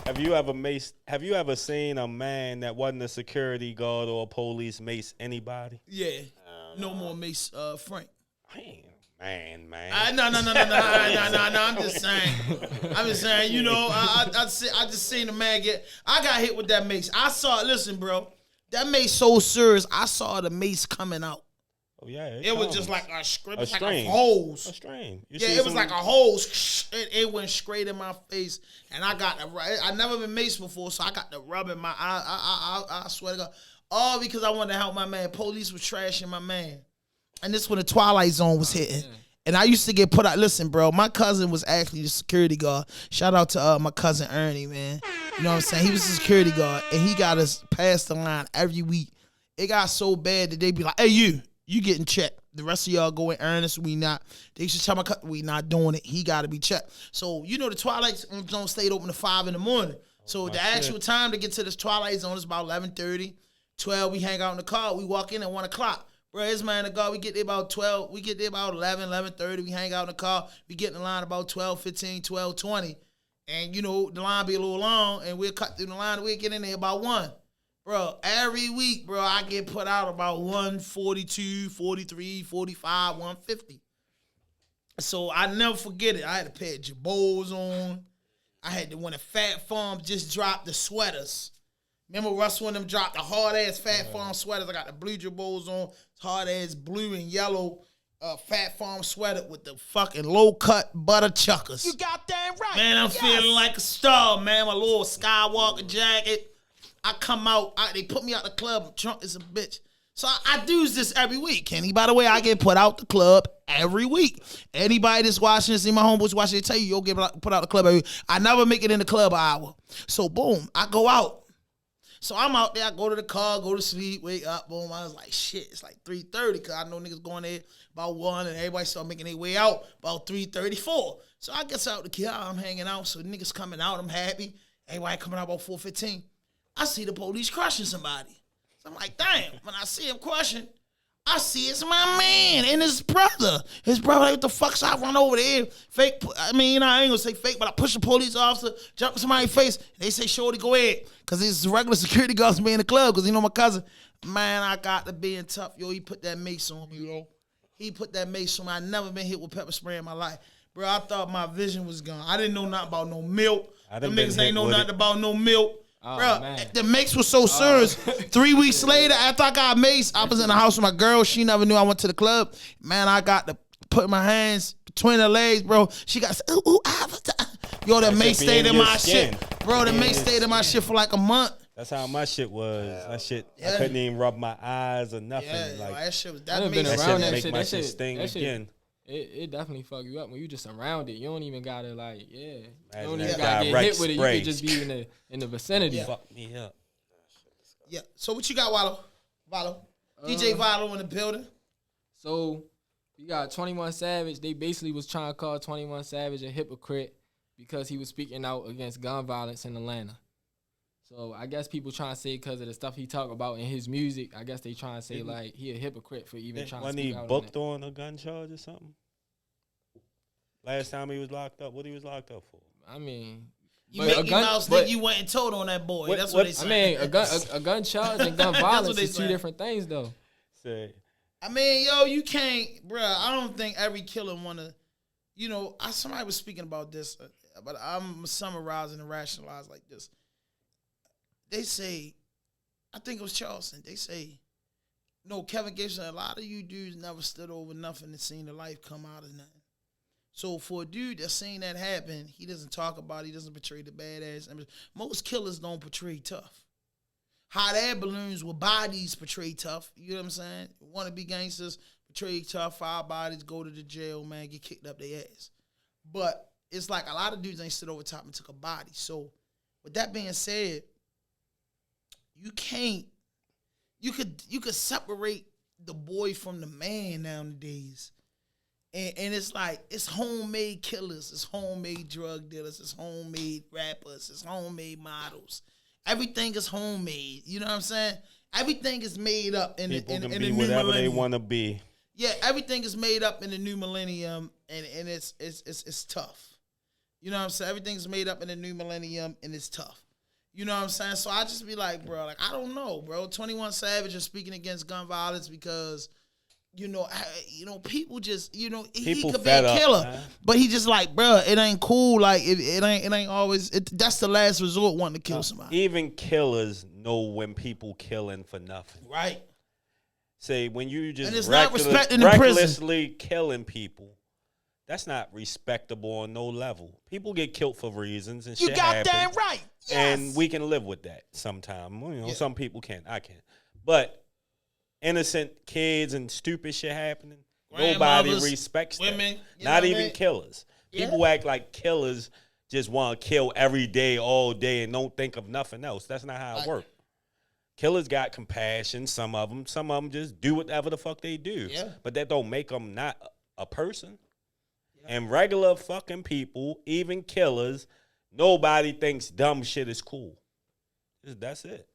Have you ever seen a man that wasn't a security guard or a police mace anybody? Yeah. No more mace Frank. Man. No. I'm just saying. I just seen a man I got hit with that mace. Listen, bro. That mace so serious, I saw the mace coming out. Oh, yeah. It was just like a string. A hose. A string. It was like a hose. It went straight in my face. And I never been maced before, so I got the rub in my eye. I swear to God. All because I wanted to help my man. Police was trashing my man. And this when the Twilight Zone was hitting. Yeah. And I used to get put out. Listen, bro, my cousin was actually the security guard. Shout out to my cousin Ernie, man. You know what I'm saying? He was the security guard, and he got us past the line every week. It got so bad that they be like, hey, you getting checked. The rest of y'all go in earnest. We not. They used to tell my cousin, we not doing it. He got to be checked. So, the Twilight Zone stayed open to 5 in the morning. So the actual time to get to this Twilight Zone is about 11:30, 12. We hang out in the car. We walk in at 1 o'clock. Bro, this man, the guard, we get there about 12. We get there about 11, 11:30. We hang out in the car. We get in the line about 12:15, 12:20. And, the line be a little long, and we'll cut through the line, and we'll get in there about 1. Bro, every week, bro, I get put out about 142, 43, 45, 150. So I never forget it. I had a pair of Jabos on. I had when the Fat Farm just dropped the sweaters. Remember Russell and them dropped the hard-ass Fat Farm sweaters? I got the blue Jabos on, hard-ass blue and yellow Fat Farm sweater with the fucking low-cut butter chuckers. You got that right. Man, I'm feeling like a star, man. My little Skywalker jacket. I come out, they put me out the club, I'm drunk as a bitch. So I do this every week, Kenny. By the way, I get put out the club every week. Anybody that's watching this, see my homeboys watching, they tell you, you'll get put out the club every week. I never make it in the club an hour. So boom, I go out. So I'm out there, I go to the car, go to sleep, wake up, boom. I was like, shit, it's like 3:30 because I know niggas going there about 1 and everybody start making their way out about 3:34. So I get out the car, I'm hanging out, so niggas coming out, I'm happy. Everybody coming out about 4:15. I see the police crushing somebody. So I'm like, damn, when I see him crushing, I see it's my man and his brother. His brother, like, what the fuck? So I run over there, fake, I ain't gonna say fake, but I push the police officer, jump in somebody's face, and they say, shorty, go ahead. Because it's regular security guards me in the club, because my cousin, man, I got to being tough. Yo, he put that mace on me, yo. He put that mace on me. I never been hit with pepper spray in my life. Bro, I thought my vision was gone. I didn't know nothing about no milk. Them niggas ain't know nothing about no milk. Oh, bro, man. the mace was so serious. 3 weeks later, after I got maced, I was in the house with my girl. She never knew I went to the club. Man, I got to put my hands between her legs, bro. She got to say, ooh, yo, the mace stayed in my shit. Bro, the mace stayed in my shit for like a month. That's how my shit was. That shit, I couldn't even rub my eyes or nothing. Yeah, like that shit was I done that been mace. around that that shit shit. make my shit sting that again. it definitely fuck you up when you just around it. You don't even gotta like, yeah. You Imagine don't that even gotta get direct hit with it. You spray. could just be in the vicinity. Fuck me up. Yeah. So what you got, Vylo? DJ Vylo in the building. So you got 21 Savage. They basically was trying to call 21 Savage a hypocrite because he was speaking out against gun violence in Atlanta. So I guess people trying to say because of the stuff he talk about in his music, I guess they trying to say like he a hypocrite for even trying to Wasn't speak he out booked on on a gun charge or something? Last time he was locked up, what he was locked up for? it. I mean, You but Mickey Mouse nigga, you went and told on that boy. What- That's what- what they I saying. mean, a gun charge and gun That's violence what they is two saying. different things though. Say, I mean, yo, you can't, bruh. I don't think every killer wanna, somebody was speaking about this, but I'm summarizing and rationalize like this. They say, I think it was Charleston. They say, no, Kevin Gates said a lot of you dudes never stood over nothing and seen the life come out of nothing. So for a dude that's seen that happen, he doesn't talk about it. He doesn't portray the badass. Most killers don't portray tough. Hot air balloons with bodies portray tough. You know what I'm saying? Wannabe gangsters portray tough. Fire bodies go to the jail, man, get kicked up their ass. But it's like a lot of dudes ain't stood over top and took a body. So with that being said, you could separate the boy from the man nowadays. And it's like, it's homemade killers, it's homemade drug dealers, it's homemade rappers, it's homemade models. Everything is homemade. You know what I'm saying? Everything is made up in people the can in be the new whatever they millennium. want to be. Yeah, everything is made up in the new millennium, and it's tough. You know what I'm saying? Everything's made up in the new millennium, and it's tough. You know what I'm saying? So I just be like, bro, like I don't know, bro. 21 Savage is speaking against gun violence because, people just, he People could be fed a up, killer, man. but he just like, bro, it ain't cool. Like it ain't always. That's the last resort, wanting to kill somebody. Even killers know when people killing for nothing. Right. Say when you And just it's not respecting in prison. recklessly killing people, that's not respectable on no level. People get killed for reasons and You shit got happens. that right. Yes. And we can live with that sometimes. Some people can't. I can't. But innocent kids and stupid shit happening, nobody Grandmothers, respects women, that. you know Not what I even mean? killers. Yeah. People act like killers just want to kill every day, all day, and don't think of nothing else. That's not how it works. Killers got compassion, some of them just do whatever the fuck they do. Yeah. But that don't make them not a person. And regular fucking people, even killers, nobody thinks dumb shit is cool. That's it.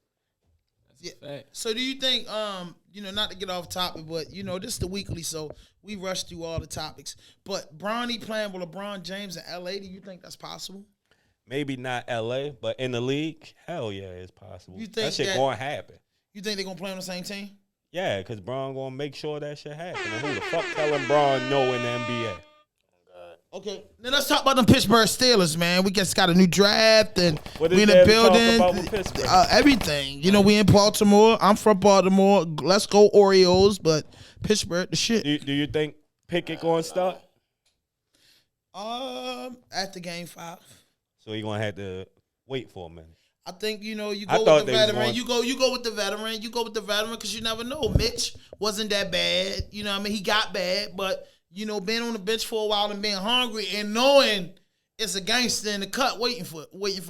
Yeah. Fact. So do you think, not to get off topic, but this is the weekly, so we rush through all the topics. But Bronny playing with LeBron James in LA, do you think that's possible? Maybe not LA, but in the league, hell yeah, it's possible. You think that shit that- going to happen. You think they're gonna play on the same team? Yeah, because Braun going to make sure that shit happen. And who the fuck telling Braun no in the NBA? Okay. Now let's talk about them Pittsburgh Steelers, man. We just got a new draft and What we is in there the to talk building. about with Pittsburgh? Everything. We in Baltimore. I'm from Baltimore. Let's go Orioles, but Pittsburgh the shit. Do you think Pickett going to start? After game 5. So he going to have to wait for a minute. I think you I go thought with the they was veteran. going- You go with the veteran. You go with the veteran because you never know. Mitch wasn't that bad. You know what I mean? He got bad, but being on the bench for a while and being hungry and knowing it's a gangster in the cut waiting for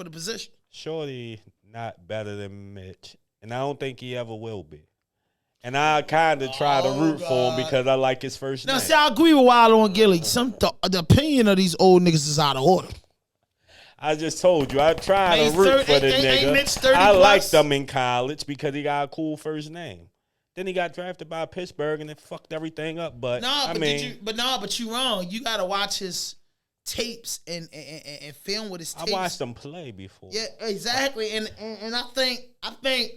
the position. Shorty not better than Mitch, and I don't think he ever will be. And I kind of try to root for him because I like his first Now, name. see, I agree with Wylo and Gilly. The opinion of these old niggas is out of order. I just told you, I try He's to root 30 for the ain't Mitch nigga. 30 I plus? liked him in college because he got a cool first name. Then he got drafted by Pittsburgh and it fucked everything up. But But you wrong. You gotta watch his tapes and film with his I tapes. watched him play before. Yeah, exactly. And I think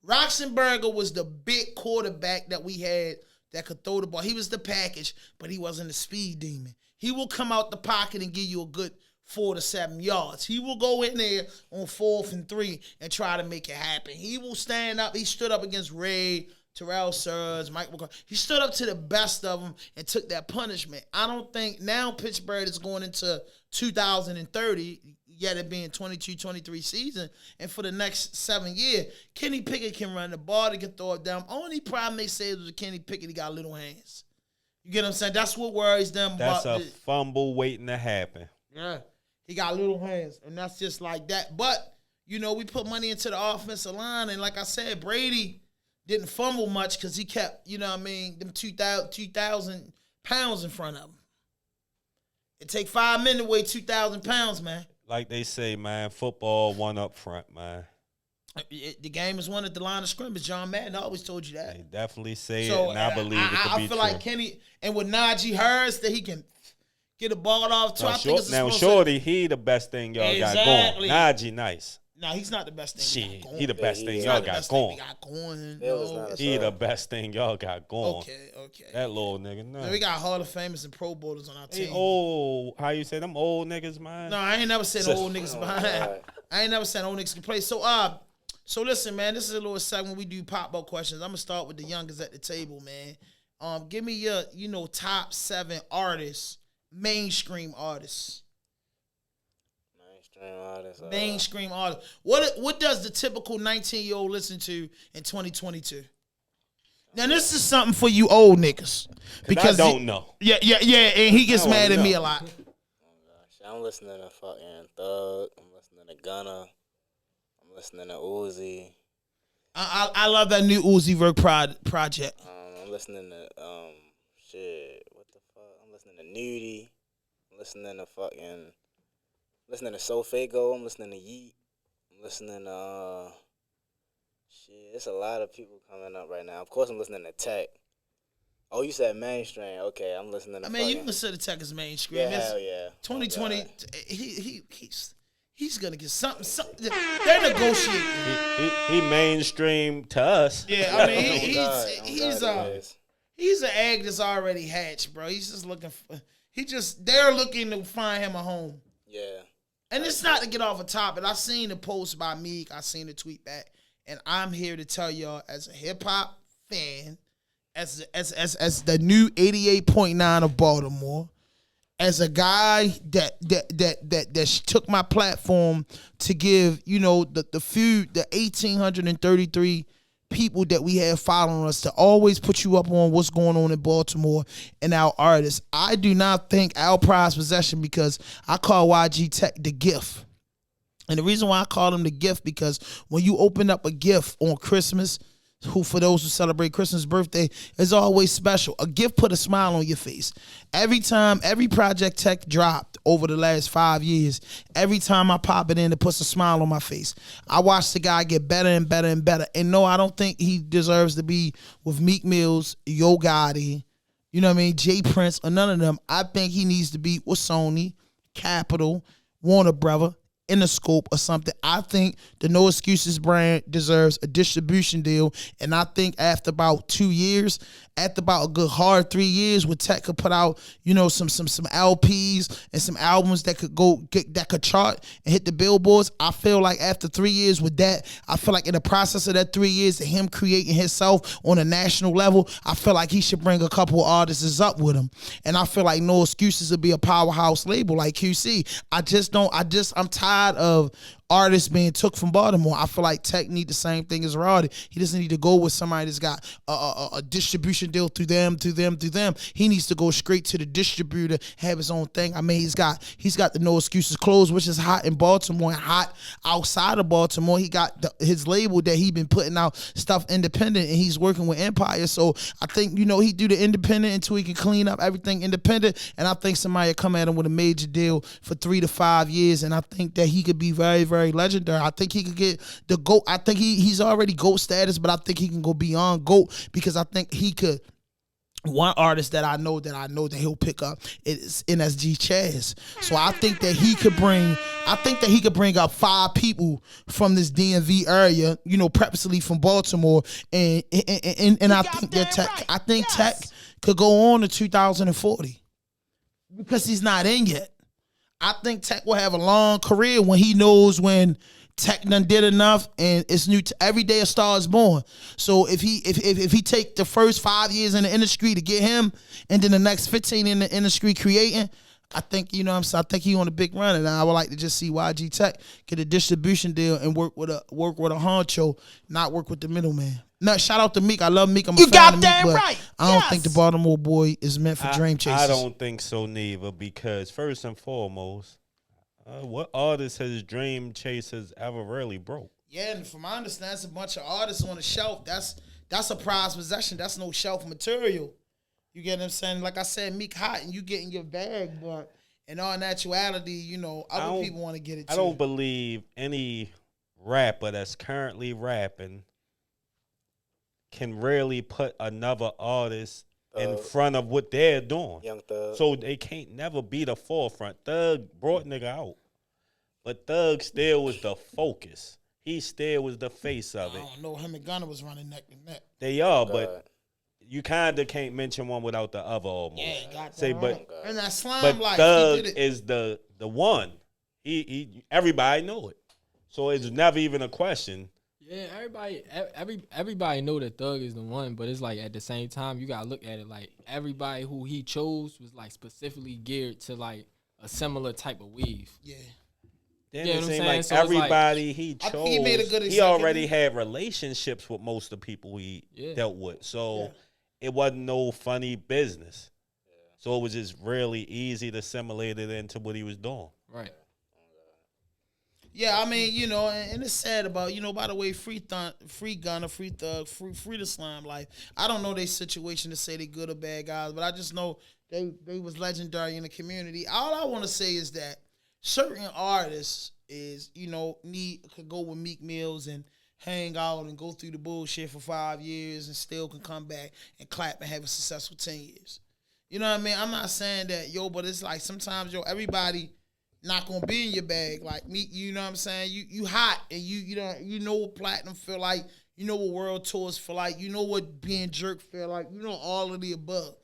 Roxenberger was the big quarterback that we had that could throw the ball. He was the package, but he wasn't a speed demon. He will come out the pocket and give you a good 4 to 7 yards. He will go in there on 4th and 3 and try to make it happen. He will stand up. He stood up against Ray, Terrell Suggs, Mike McCarthy. He stood up to the best of them and took that punishment. I don't think now Pittsburgh is going into 2030, yet it being 22-23 season, and for the next 7 years, Kenny Pickett can run the ball, he can throw it down. Only problem they say is with Kenny Pickett, he got little hands. You get what I'm saying? That's what worries them. That's about a fumble waiting to happen. Yeah. He got little hands, and that's just like that. But, you know, we put money into the offensive line, and like I said, Brady didn't fumble much because he kept, you know what I mean, them 2,000 pounds in front of him. It take 5 minutes to weigh 2,000 pounds, man. Like they say, man, football one up front, man. The game is won at the line of scrimmage. John Madden always told you that. They definitely say So, it, and I believe it to be I feel true. like Kenny, and with Najee Harris, that he can get a ball off too. I think it's Now, supposed Shorty, he the best thing y'all Exactly. got going. Najee, nice. No, he's not the best thing. Shit, we got going. he the best thing He's y'all not the got best thing we going. got going. Bill is No. not a He the star. best thing y'all got going. Okay. That little nigga, no. Then we got Hall of Famers and Pro Bowlers on our Hey, team. old, how you say them old niggas, man? No, I ain't never said So- old niggas behind. right. I ain't never said old niggas can play. So listen, man, this is a little segment we do pop-up questions. I'm gonna start with the youngest at the table, man. Give me your, top 7 artists, mainstream artists. Mainstream artists. What does the typical 19-year-old listen to in 2022? Now this is something for you old niggas because I don't know. Yeah, and he gets I mad at wanna me know. a lot. Oh gosh, I'm listening to fucking Thug. I'm listening to Gunna. I'm listening to Uzi. I love that new Uzi Vert project. I'm listening to shit. What the fuck? I'm listening to Nudie. I'm listening to Sofago. I'm listening to Yeet. I'm listening to shit. There's a lot of people coming up right now. Of course, I'm listening to Tech. Oh, you said mainstream. Okay, I'm listening to. I mean, you fucking, can consider Tech as mainstream. yeah, It's hell yeah. 2020. Oh, He's gonna get something. They're negotiating. He mainstream to us. Yeah, I mean, he's an egg that's already hatched, bro. He's just looking for. They're looking to find him a home. Yeah. And it's not to get off a topic. I seen the post by Meek. I seen the tweet back, and I'm here to tell y'all, as a hip hop fan, as the new 88.9 of Baltimore, as a guy that took my platform to give, the 1,833 people that we have following us to always put you up on what's going on in Baltimore and our artists. I do not think our prized possession, because I call YG Tech the gift. And the reason why I call him the gift, because when you open up a gift on Christmas, for those who celebrate Christmas birthday, is always special. A gift put a smile on your face. Every time, every project Tech dropped over the last 5 years, every time I pop it in, it puts a smile on my face. I watch the guy get better and better and better. And no, I don't think he deserves to be with Meek Mills, Yo Gotti, Jay Prince, or none of them. I think he needs to be with Sony, Capitol, Warner Brother, Interscope or something. I think the No Excuses brand deserves a distribution deal, and I think after about 2 years, after about a good hard 3 years, where Tech could put out, some LPs and some albums that could chart and hit the billboards. I feel like after 3 years with that, I feel like in the process of that 3 years of him creating himself on a national level, I feel like he should bring a couple of artists up with him, and I feel like No Excuses would be a powerhouse label like QC. I'm tired of artists being took from Baltimore. I feel like Tech need the same thing as Roddy. He doesn't need to go with somebody that's got a distribution deal through them. He needs to go straight to the distributor, have his own thing. I mean, he's got the No Excuses clothes, which is hot in Baltimore and hot outside of Baltimore. He got his label that he been putting out stuff independent, and he's working with Empire. So I think, he do the independent until he can clean up everything independent, and I think somebody will come at him with a major deal for 3 to 5 years, and I think that he could be very, very legendary. I think he could get the GOAT. I think he's already GOAT status, but I think he can go beyond GOAT, because I think he could. One artist that I know that he'll pick up is NSG Chaz. So I think that he could bring up 5 people from this DMV area, purposely from Baltimore, and I think that Tech could go on to 2040, because he's not in yet. I think Tech will have a long career when he knows when Tech done did enough, and it's new. Every day a star is born. So if he take the first 5 years in the industry to get him, and then the next 15 in the industry creating, I think, you know what I'm saying, I think he on a big run, and I would like to just see YG Tech get a distribution deal and work with a honcho, not work with the middleman. No, shout out to Meek. I love Meek. I'm a fan of Meek, goddamn but right. I don't Yes. think the Baltimore boy is meant for dream chasers. I don't think so neither, because first and foremost, what artist has Dream Chasers ever really broke? Yeah, and from my understanding, it's a bunch of artists on the shelf. That's a prized possession. That's no shelf material. You get what I'm saying? Like I said, Meek hot and you getting your bag, but in all naturality, you know, other people want to get it too. I don't believe any rapper that's currently rapping can really put another artist in front of what they're doing. Young Thug. So they can't never be the forefront. Thug brought nigga out. But Thug still was the focus. He still was the face of I it. don't know. Him and Gunna was running neck to neck. They are, but you kind of can't mention one without the other almost. Yeah, got that Say, right. And that slime but life, Thug he did it. is the one. He everybody know it. So it's never even a question. Yeah, everybody know that Thug is the one, but it's like at the same time you gotta look at it like everybody who he chose was like specifically geared to like a similar type of weave. Yeah. Then Yeah, it what I'm seemed saying? like So it's like- everybody he I chose, think he made a good he executive. already had relationships with most of the people he dealt with. So it wasn't no funny business. So it was just really easy to assimilate it into what he was doing. Right. Yeah, I mean, you know, and it's sad about, you know, by the way, free Gunna, free Thug, free the slime life. I don't know their situation to say they good or bad guys, but I just know they was legendary in the community. All I want to say is that certain artists is, you know, could go with Meek Mills and hang out and go through the bullshit for 5 years and still can come back and clap and have a successful 10 years. You know what I mean? I'm not saying that, but it's like sometimes, everybody not gonna be in your bag. Like me, you know what I'm saying? You hot and you know what platinum feel like, you know what world tours feel like, you know what being jerk feel like, you know all of the above.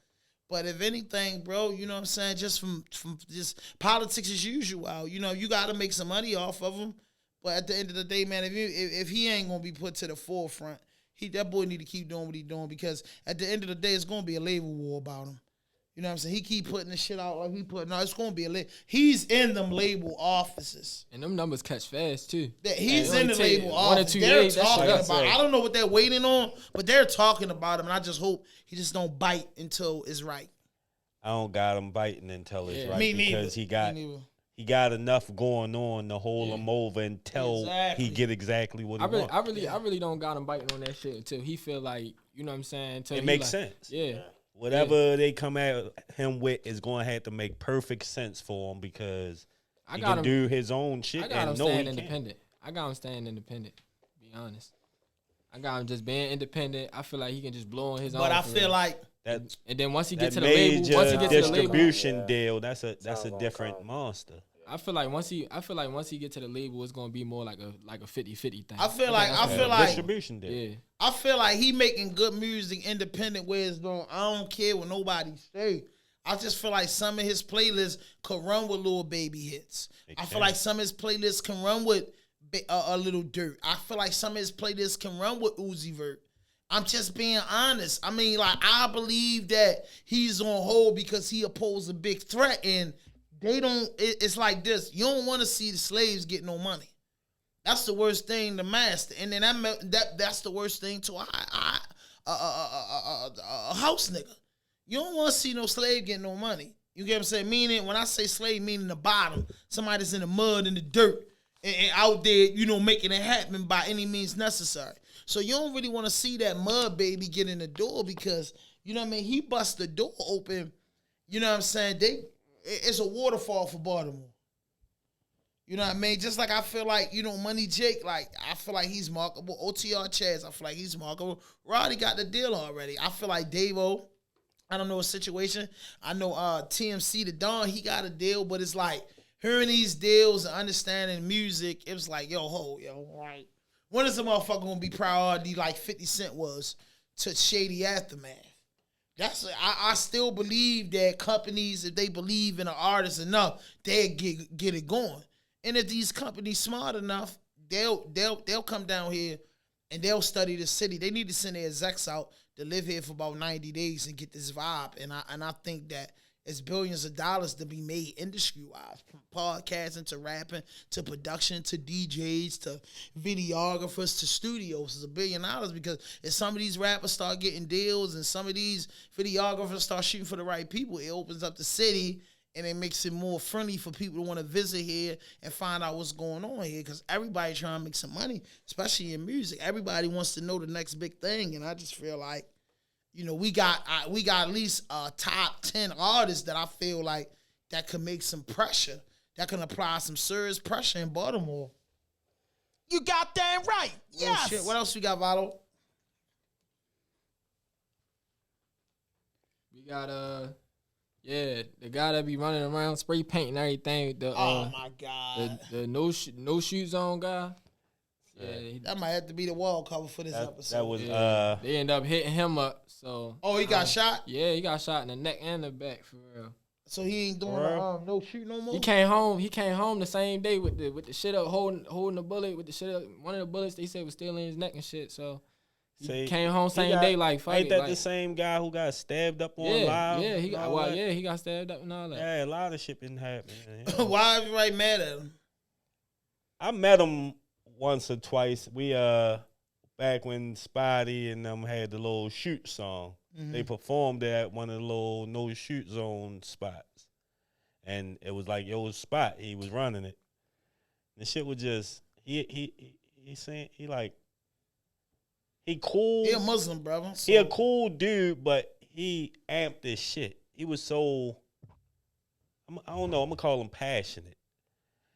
But if anything, bro, you know what I'm saying, just from just politics as usual, you know, you gotta make some money off of him. But at the end of the day, man, if he ain't gonna be put to the forefront, that boy need to keep doing what he doing, because at the end of the day, it's gonna be a label war about him. You know what I'm saying? He keep putting the shit out like it's gonna be a label. He's in them label offices. And them numbers catch fast too. He's Like, in the take label 1 or office. 2 They're days, that shit talking up. about. I don't know what they're waiting on, but they're talking about him, and I just hope he just don't bite until it's right. I don't got him biting until it's right, Me neither. because he got got enough going on to hold him over until Exactly. he get exactly what he wants. I really don't got him biting on that shit until he feel like, you know what I'm saying? Until It he makes like, sense. Yeah. Whatever they come at him with is going to have to make perfect sense for him, because I he got can him. do his own shit I got him and know he staying can. independent. I got him staying independent. To be honest, I got him just being independent. I feel like he can just blow on his own. But I for feel real. like That and then once he that get to the label, major once he get to the label, distribution deal, that's a gonna different come. monster. I feel like once he get to the label, it's gonna be more like a 50-50 thing. I feel like Distribution deal. Yeah. I feel like he making good music independent where it's going. I don't care what nobody say. I just feel like some of his playlists could run with Lil Baby hits. I feel like some of his playlists can run with a Little Dirt. I feel like some of his playlists can run with Uzi Vert. I'm just being honest. I mean, like, I believe that he's on hold because he opposed a big threat, and they don't. It's like this. You don't want to see the slaves get no money. That's the worst thing to master, and then that's the worst thing to a house nigga. You don't want to see no slave get no money. You get what I'm saying? Meaning, when I say slave, meaning the bottom, somebody that's in the mud and the dirt and out there, you know, making it happen by any means necessary. So you don't really want to see that mud baby get in the door, because, you know what I mean, he bust the door open. You know what I'm saying? It's a waterfall for Baltimore. You know what I mean? Just like I feel like, you know, Money Jake, like, I feel like he's marketable. OTR Chaz, I feel like he's marketable. Roddy got the deal already. I feel like Davo, I don't know a situation. I know TMC, the Don, he got a deal, but it's like, hearing these deals and understanding music, it was like, right. When is the motherfucker gonna be priority like 50 Cent was to Shady Aftermath? I still believe that companies, if they believe in an artist enough, they'll get it going. And if these companies smart enough, they'll come down here and they'll study the city. They need to send their execs out to live here for about 90 days and get this vibe. And I think that it's billions of dollars to be made industry-wise, from podcasting to rapping to production to DJs to videographers to studios. It's $1 billion because if some of these rappers start getting deals and some of these videographers start shooting for the right people, it opens up the city and it makes it more friendly for people to want to visit here and find out what's going on here, because everybody trying to make some money, especially in music. Everybody wants to know the next big thing, and I just feel like, you know, we got at least a top 10 artists that I feel like that could make some pressure, that can apply some serious pressure in Baltimore. You got that right. Yes. Oh, shit. What else we got, Vylo? We got the guy that be running around spray painting everything. Oh my God. The no shoot zone guy. Yeah, That might have to be the wall cover for this episode. That was they end up hitting him up. So he got shot? Yeah, he got shot in the neck and the back for real. So he ain't doing no shoot no more? He came home the same day with the shit up, holding the bullet with the shit up. One of the bullets they said was still in his neck and shit. So he came home same day like fuck ain't it, that like, the same guy who got stabbed up on live? Yeah, he got stabbed up and all that. Yeah, a lot of shit been happening. Why everybody mad at him? I met him once or twice. We back when Spotty and them had the little shoot song. Mm-hmm. They performed at one of the little no shoot zone spots, and it was like yo spot. He was running it. The shit was just he saying he cool. He a Muslim, brother. So. He a cool dude, but he amped this shit. He was so I don't know. I'm gonna call him passionate.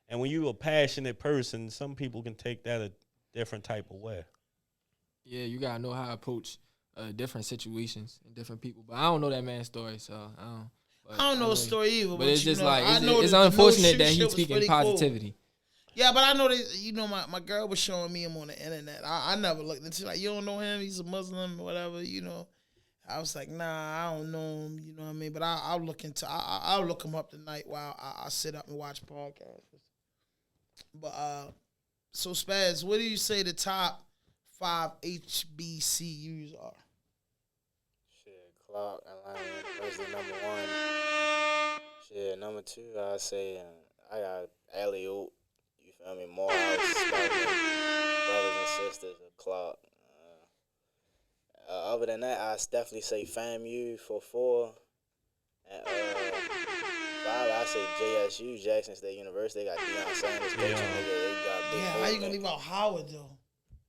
And when you a passionate person, some people can take that a different type of way. Yeah, you gotta know how to approach different situations and different people. But I don't know that man's story, so I don't know the story either. But it's just like it's unfortunate that he's speaking positivity. Cool. Yeah, but I know that, you know, my girl was showing me him on the internet. I never looked into, like, you don't know him, he's a Muslim or whatever, you know. I was like, nah, I don't know him, you know what I mean? But I'll look him up tonight while I sit up and watch podcasts. But so Spaz, what do you say the top 5 HBCUs are? Shit, Clark, Atlanta, University number 1. Shit, number 2, I say I got Alley-Oop. You feel me? Morehouse, Spelman, brothers and sisters of Clark. Other than that, I definitely say FAMU for 4. And 5, I say JSU, Jackson State University. They got Deion Sanders coaching. They got big. How you gonna leave out Howard though?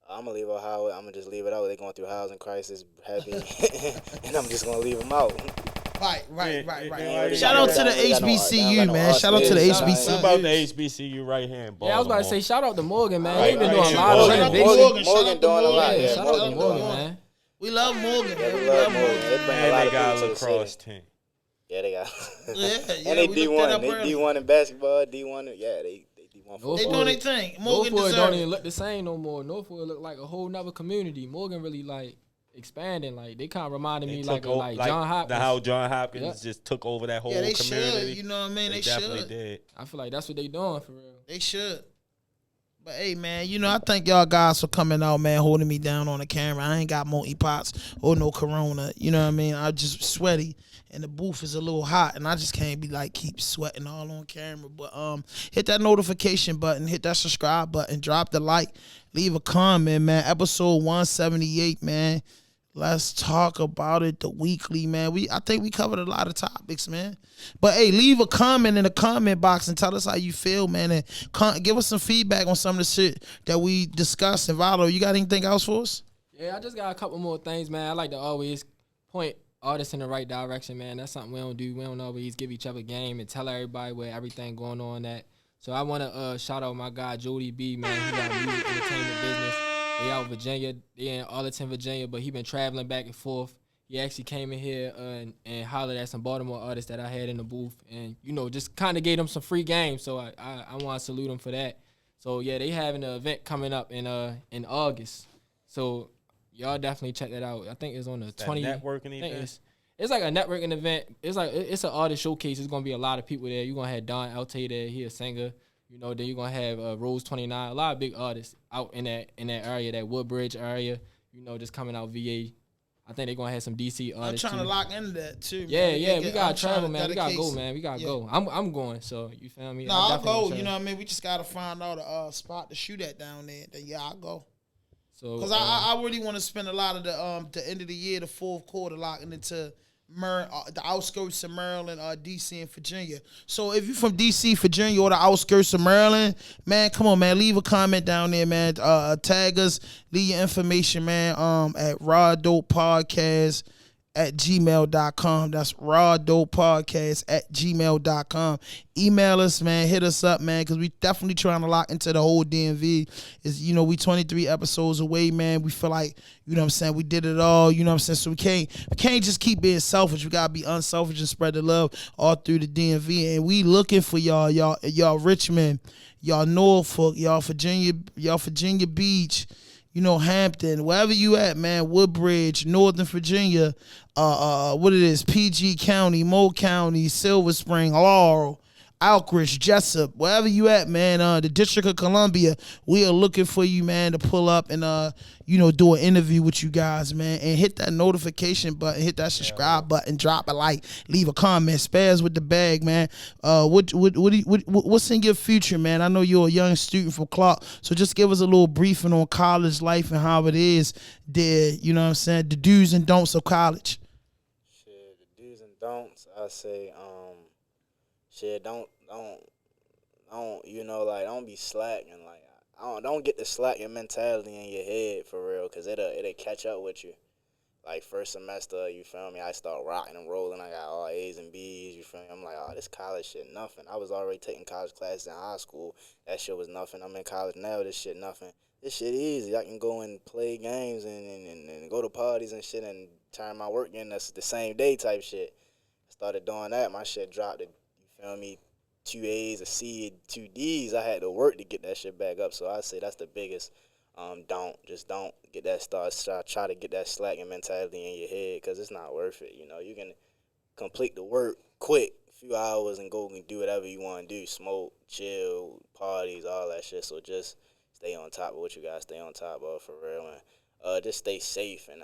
I'm gonna leave out Howard. I'm gonna just leave it out. They're going through housing crisis heavy, and I'm just gonna leave them out. Right. Shout out to the HBCU, man. Shout out to the HBCU. What about the HBCU right here in Baltimore? Yeah, I was about to say shout out to Morgan, man. They've been Right. doing a lot of renovations. Morgan doing a lot. Yeah, shout out to Morgan, man. We love Morgan. Yeah, we love Morgan. They bring a lot And they of got a people to the lacrosse city. team. Yeah, they got. Yeah, And they we looked that up D1. They early. D1 in basketball. D1. Yeah, they D1. Northwood- They doing their thing. Morgan Northwood deserves don't it. even look the same no more. Northwood look like a whole nother community. Morgan really like expanding. Like they kind of reminded me like John Hopkins. How John Hopkins just took over that whole Yeah, they community. should. You know what I mean? They definitely should. did. I feel like that's what they doing for real. They should. But hey, man, you know, I thank y'all guys for coming out, man, holding me down on the camera. I ain't got monkeypox or no corona. You know what I mean? I'm just sweaty, and the booth is a little hot, and I just can't be like keep sweating all on camera. But hit that notification button, hit that subscribe button, drop the like, leave a comment, man. Episode 178, man. Let's talk about it. The weekly, man. I think we covered a lot of topics, man. But hey, leave a comment in the comment box and tell us how you feel, man, and give us some feedback on some of the shit that we discussed. And Vylo, you got anything else for us? Yeah, I just got a couple more things, man. I like to always point artists in the right direction, man. That's something we don't do. We don't always give each other game and tell everybody where everything going on at. So I want to shout out my guy Jody B, man. He got music entertainment business. They out Virginia. They in Arlington, Virginia, but he been traveling back and forth. He actually came in here and hollered at some Baltimore artists that I had in the booth, and you know, just kind of gave them some free game. So I want to salute them for that. So yeah, they having an event coming up in August. So y'all definitely check that out. I think it's on the 20th. Networking event. It's like a networking event. It's an artist showcase. It's gonna be a lot of people there. You're gonna have Don Alte there. He a singer. You know, then you're going to have Rose 29, a lot of big artists out in that area, that Woodbridge area, you know, just coming out VA I think they're gonna have some DC I'm artists. trying to too. lock into that too. Yeah, man. yeah, we gotta I'm trying travel, to man. We gotta dedicate go, some- man. We gotta yeah. go. I'm going. So you feel me? No, I I'll definitely go. wanna You know travel. what I mean? We just gotta find out a spot to shoot at down there. Then yeah, I'll go. So Cause I really want to spend a lot of the end of the year, the fourth quarter, locking into the outskirts of Maryland, DC, and Virginia. So if you're from DC, Virginia, or the outskirts of Maryland, man, come on, man, leave a comment down there, man. Tag us, leave your information, man. At RAWDOPE Podcast at gmail.com. That's RAWDOPE at gmail.com. Email us, man. Hit us up, man, because we definitely trying to lock into the whole DMV. We 23 episodes away, man. We feel like, you know what I'm saying, we did it all, you know what I'm saying? So we can't just keep being selfish. We gotta be unselfish and spread the love all through the DMV. And we looking for y'all Richmond, y'all Norfolk, y'all Virginia Beach, Hampton, wherever you at, man, Woodbridge, Northern Virginia, PG County, Moe County, Silver Spring, Laurel, Alchridge, Jessup, wherever you at, man, the District of Columbia, we are looking for you, man, to pull up and, do an interview with you guys, man, and hit that notification button, hit that subscribe button, drop a like, leave a comment, Spaz with the bag, man. What's in your future, man? I know you're a young student from Clark, so just give us a little briefing on college life and how it is there, you know what I'm saying, the do's and don'ts of college. Shit, the do's and don'ts, I say, shit, don't don't be slacking, don't get the slacking mentality in your head for real, cause it'll catch up with you. Like first semester, you feel me? I start rocking and rolling. I got all A's and B's. You feel me? I'm like, oh, this college shit nothing. I was already taking college classes in high school. That shit was nothing. I'm in college now. This shit nothing. This shit easy. I can go and play games and go to parties and shit and turn my work in. That's the same day type shit. I started doing that. My shit dropped to, you feel me, 2 A's, a C, 2 D's. I had to work to get that shit back up. So I say that's the biggest. Don't get that try to get that slacking mentality in your head, because it's not worth it. You can complete the work quick, a few hours, and go and do whatever you want to do, smoke, chill, parties, all that shit. So just stay on top of what you gotta stay on top of for real, and just stay safe and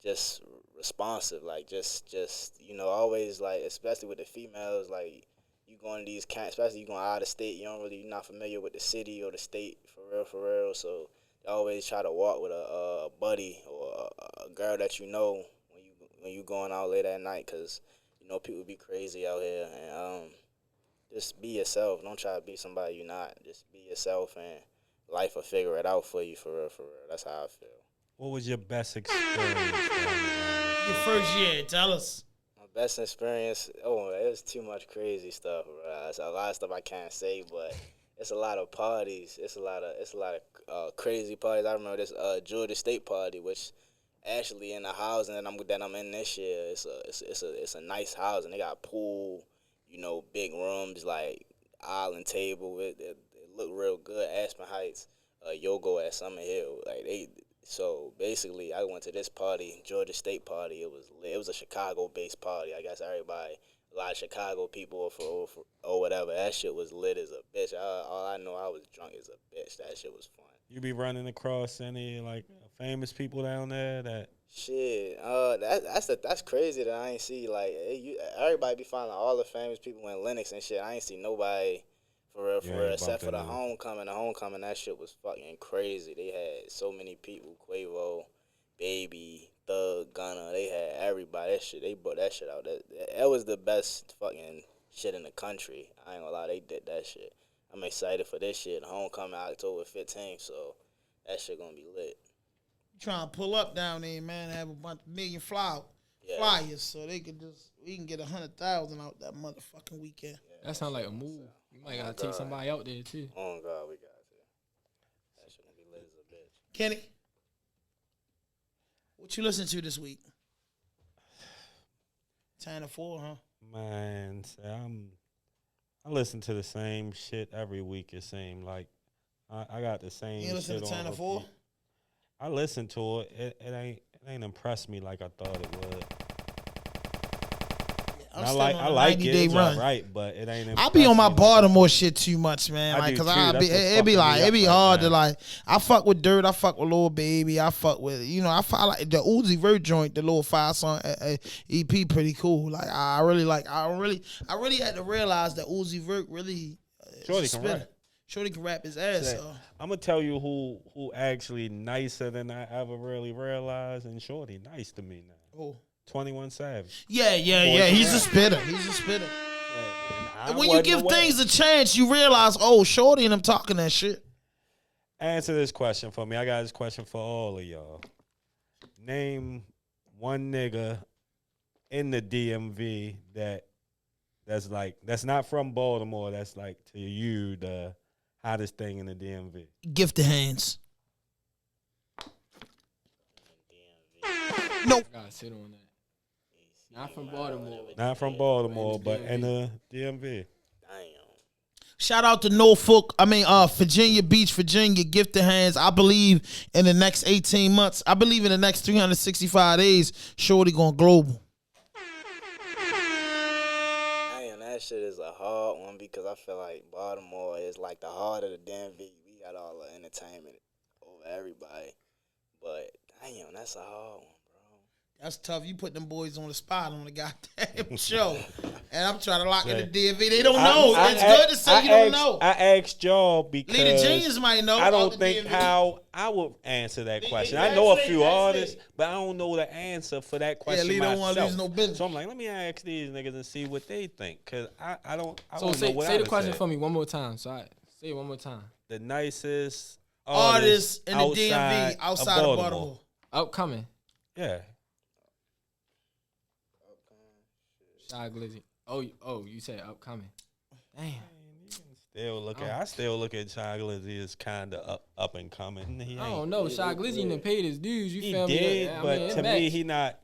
just responsive, like just always, like, especially with the females, like, you going to these camps, especially you going out of state, you're not familiar with the city or the state for real. So you always try to walk with a buddy or a girl that when you going out late at night, because people be crazy out here. And just be yourself. Don't try to be somebody you're not. Just be yourself, and life will figure it out for you for real. That's how I feel. What was your best experience? Your first year, tell us. My best experience, it was too much crazy stuff, bro. It's a lot of stuff I can't say, but it's a lot of parties. It's a lot of crazy parties. I remember this Georgia State party, which actually in the housing that I'm in this year, it's a nice housing. They got pool, big rooms, like island table. It looked real good. Aspen Heights, Yogo at Summer Hill, So basically, I went to this party, Georgia State party. It was lit. It was a Chicago-based party. I guess a lot of Chicago people or whatever. That shit was lit as a bitch. All I know, I was drunk as a bitch. That shit was fun. You be running across any famous people down there that? Shit, that's crazy that I ain't see, like, everybody be finding all the famous people in Lennox and shit. I ain't see nobody. For real, except for the homecoming. The homecoming, that shit was fucking crazy. They had so many people, Quavo, Baby, Thug, Gunna. They had everybody. They brought that shit out. That was the best fucking shit in the country. I ain't gonna lie, they did that shit. I'm excited for this shit. Homecoming October 15th, so that shit gonna be lit. Trying to pull up down there, man, have a bunch of million flyers, so we can get 100,000 out that motherfucking weekend. Yeah, that sounds like a move. You might gotta take somebody out there too. Oh God, we got to. That shit gonna be lit as a bitch. Kenny, what you listen to this week? 10 to 4, huh? Man, I listen to the same shit every week. It seems like I got the same. You listen shit to 10 to 4? I listen to it. It ain't impressed me like I thought it would. I'm I still like on I a like 90-day it. It's run. right, but it ain't. I be on my impressed me like Baltimore shit too much, man. I Like, do cause too. I That's be, what's it be fucking like, me it up be right hard now. to like. I fuck with Dirt. I fuck with Lil Baby. I fuck with, I like the Uzi Vert joint, the little 5-song EP, pretty cool. Like, I really had to realize that Uzi Vert really is Shorty a can spitter. rap. Shorty can rap his ass Say, off. I'm gonna tell you who actually nicer than I ever really realized, and Shorty nice to me now. Oh. 21 Savage. Yeah. can He's a rap. spitter. He's a spitter. And I And when you wasn't give aware. things a chance, you realize, oh, Shorty and them talking that shit. Answer this question for me. I got this question for all of y'all. Name one nigga in the DMV that's not from Baltimore. That's like to you the hottest thing in the DMV. Gifted hands. No. I gotta sit on that. Not from Baltimore. Not from Baltimore, but in the DMV. Damn. Shout out to Virginia Beach, Virginia, Gifted Hands. I believe in the next 18 months, I believe in the next 365 days, Shorty going global. Damn, that shit is a hard one because I feel like Baltimore is like the heart of the DMV. We got all the entertainment over everybody. But damn, that's a hard one. That's tough. You put them boys on the spot on the goddamn show. And I'm trying to lock in the DMV. They don't know. It's good to say you don't know. I asked y'all because Leader Genius might know. I out don't the think DMV. how I would answer that question. I ask know a me, few ask artists, me. but I don't know the answer for that question Lee don't myself. wanna lose no business. So I'm like, let me ask these niggas and see what they think, cause I don't So know say what the I question said. for me one more time. So I say it one more time. The nicest Artists in the outside DMV outside of Baltimore. Upcoming. Yeah. Shy Glizzy. Oh, you said upcoming. Damn. I still look at Shy Glizzy as kind of up and coming. He I ain't- don't know. Shy Glizzy done paid his dues. You He feel me? did, I but mean, it to me, matched. he not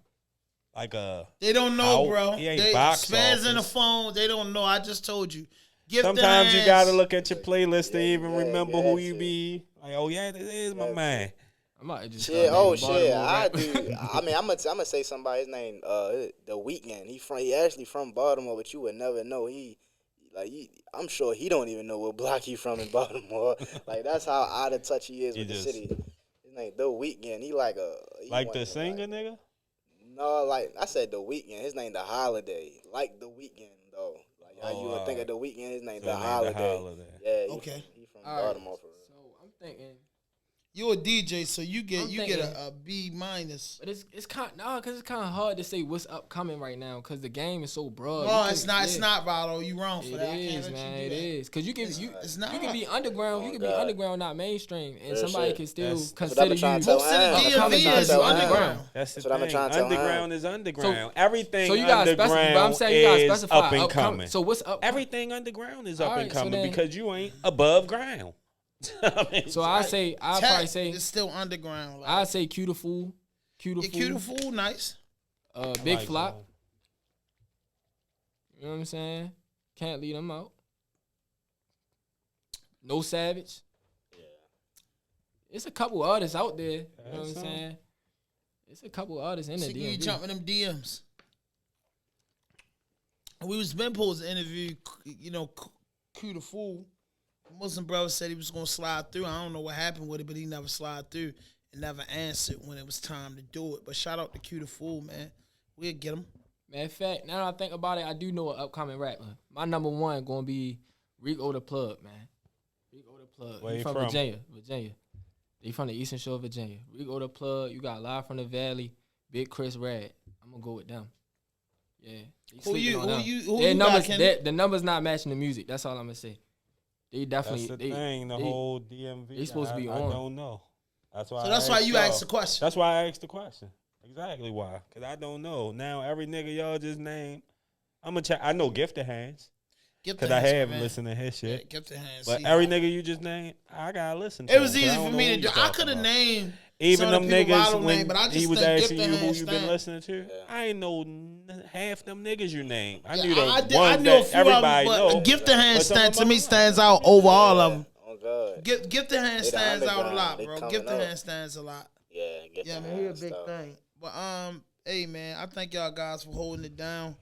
like a. They don't know, Out. bro. He ain't They box Spaz in the office. phone. They don't know. I just told you. Gifted Sometimes you hands. gotta look at your playlist to even yeah, remember yeah, who you too. be. Like, oh yeah, this is my man. I might just Shit, start oh naming shit, Baltimore I rappers. do. I mean, I'm gonna say somebody. His name, The Weeknd. He actually from Baltimore, but you would never know. I'm sure he don't even know what block he from in Baltimore. Like that's how out of touch he is He with just- the city. His name The Weeknd. He like Like the singer, nigga. No, like I said, The Weeknd. His name The Holiday. Like The Weeknd though. Like how you would think of The Weeknd. His name So The his name The Holiday. Holiday. Yeah. Okay. He from All right. Baltimore for real. So I'm thinking, You're a DJ, so you get I'm get thinking- a B minus. but it's kind because it's kind of hard to say what's upcoming right now because the game is so broad. No, You it's can- not. It's yeah. not, Rado. You wrong for It that. I can't is, let man. you It do that. is because you can It's not. you can be underground. You can be God. underground, not mainstream, and Real somebody shit. can still That's- what I've consider been trying you. to tell Most of the him. DMV Upcoming is because you underground. underground. That's the That's what I've been thing. trying to tell him. Underground is underground. Everything So you gotta specify. underground But I'm saying you gotta is specify up and upcoming. coming. So what's up? Everything underground is All up right, and so coming then- because you ain't above ground. I mean, So I say I Tech probably say it's still underground. Like, I say Q the Fool, yeah, cute fool, nice. Big like Flop. that. You know what I'm saying? Can't leave them out. No Savage. Yeah. It's a couple artists out there. You know what I'm That's saying? It's a couple artists in the So you DMV. jumping them DMs. We was been supposed to interview, Q the fool. Muslim brother said he was gonna slide through. I don't know what happened with it, but he never slid through and never answered when it was time to do it. But shout out to Q the fool, man. We'll get him. Matter of fact, now that I think about it, I do know an upcoming rapper. My number one gonna be Rico the Plug, man. Rico the Plug. Where He you from from? Virginia. He from the Eastern Shore of Virginia. Rico the Plug. You got Live from the Valley, Big Chris Rad. I'm gonna go with them. Yeah. They Who you- sleeping on who them. you- who Their you got, numbers, Kenny? the numbers not matching the music. That's all I'm gonna say. They That's definitely the thing. The they- whole DMV. they supposed to be I on. don't know. That's why. So that's why you asked the question. That's why I asked the question. Exactly why. Because I don't know. Now every nigga y'all just named, I'm gonna check. I know Gifted Hands Get the because I hands, have man. listened to his Yeah, shit. get the hands. But See, every nigga you just named, I gotta listen to. it was him, 'cause easy I for don't know me who to you do. I talking could have about. named Even some them of the people niggas Wallow when named, but I just he was think asking Gifted you who Hands you been stand. listening to, I ain't know half them niggas you named. I Yeah, knew the I ones knew a that few of them, everybody but know. Gifted Hands But some stand of to them me I stands out over all of them. Oh God. Gifted Hands They the stands out a underground. lot, They bro. coming Gifted up. Hands stands a lot. Yeah. Get Yeah, the man, he a hands big stuff. thing. But hey man, I thank y'all guys for holding it down.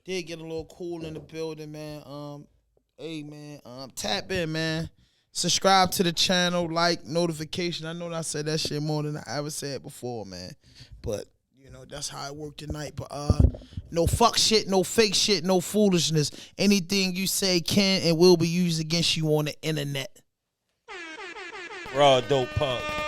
Did get a little cool in the building, man. Hey, man. Tap in, man. Subscribe to the channel, like, notification. I know that I said that shit more than I ever said before, man. But, you know, that's how it worked tonight. But no fuck shit, no fake shit, no foolishness. Anything you say can and will be used against you on the internet. RAWDOPE Podcast.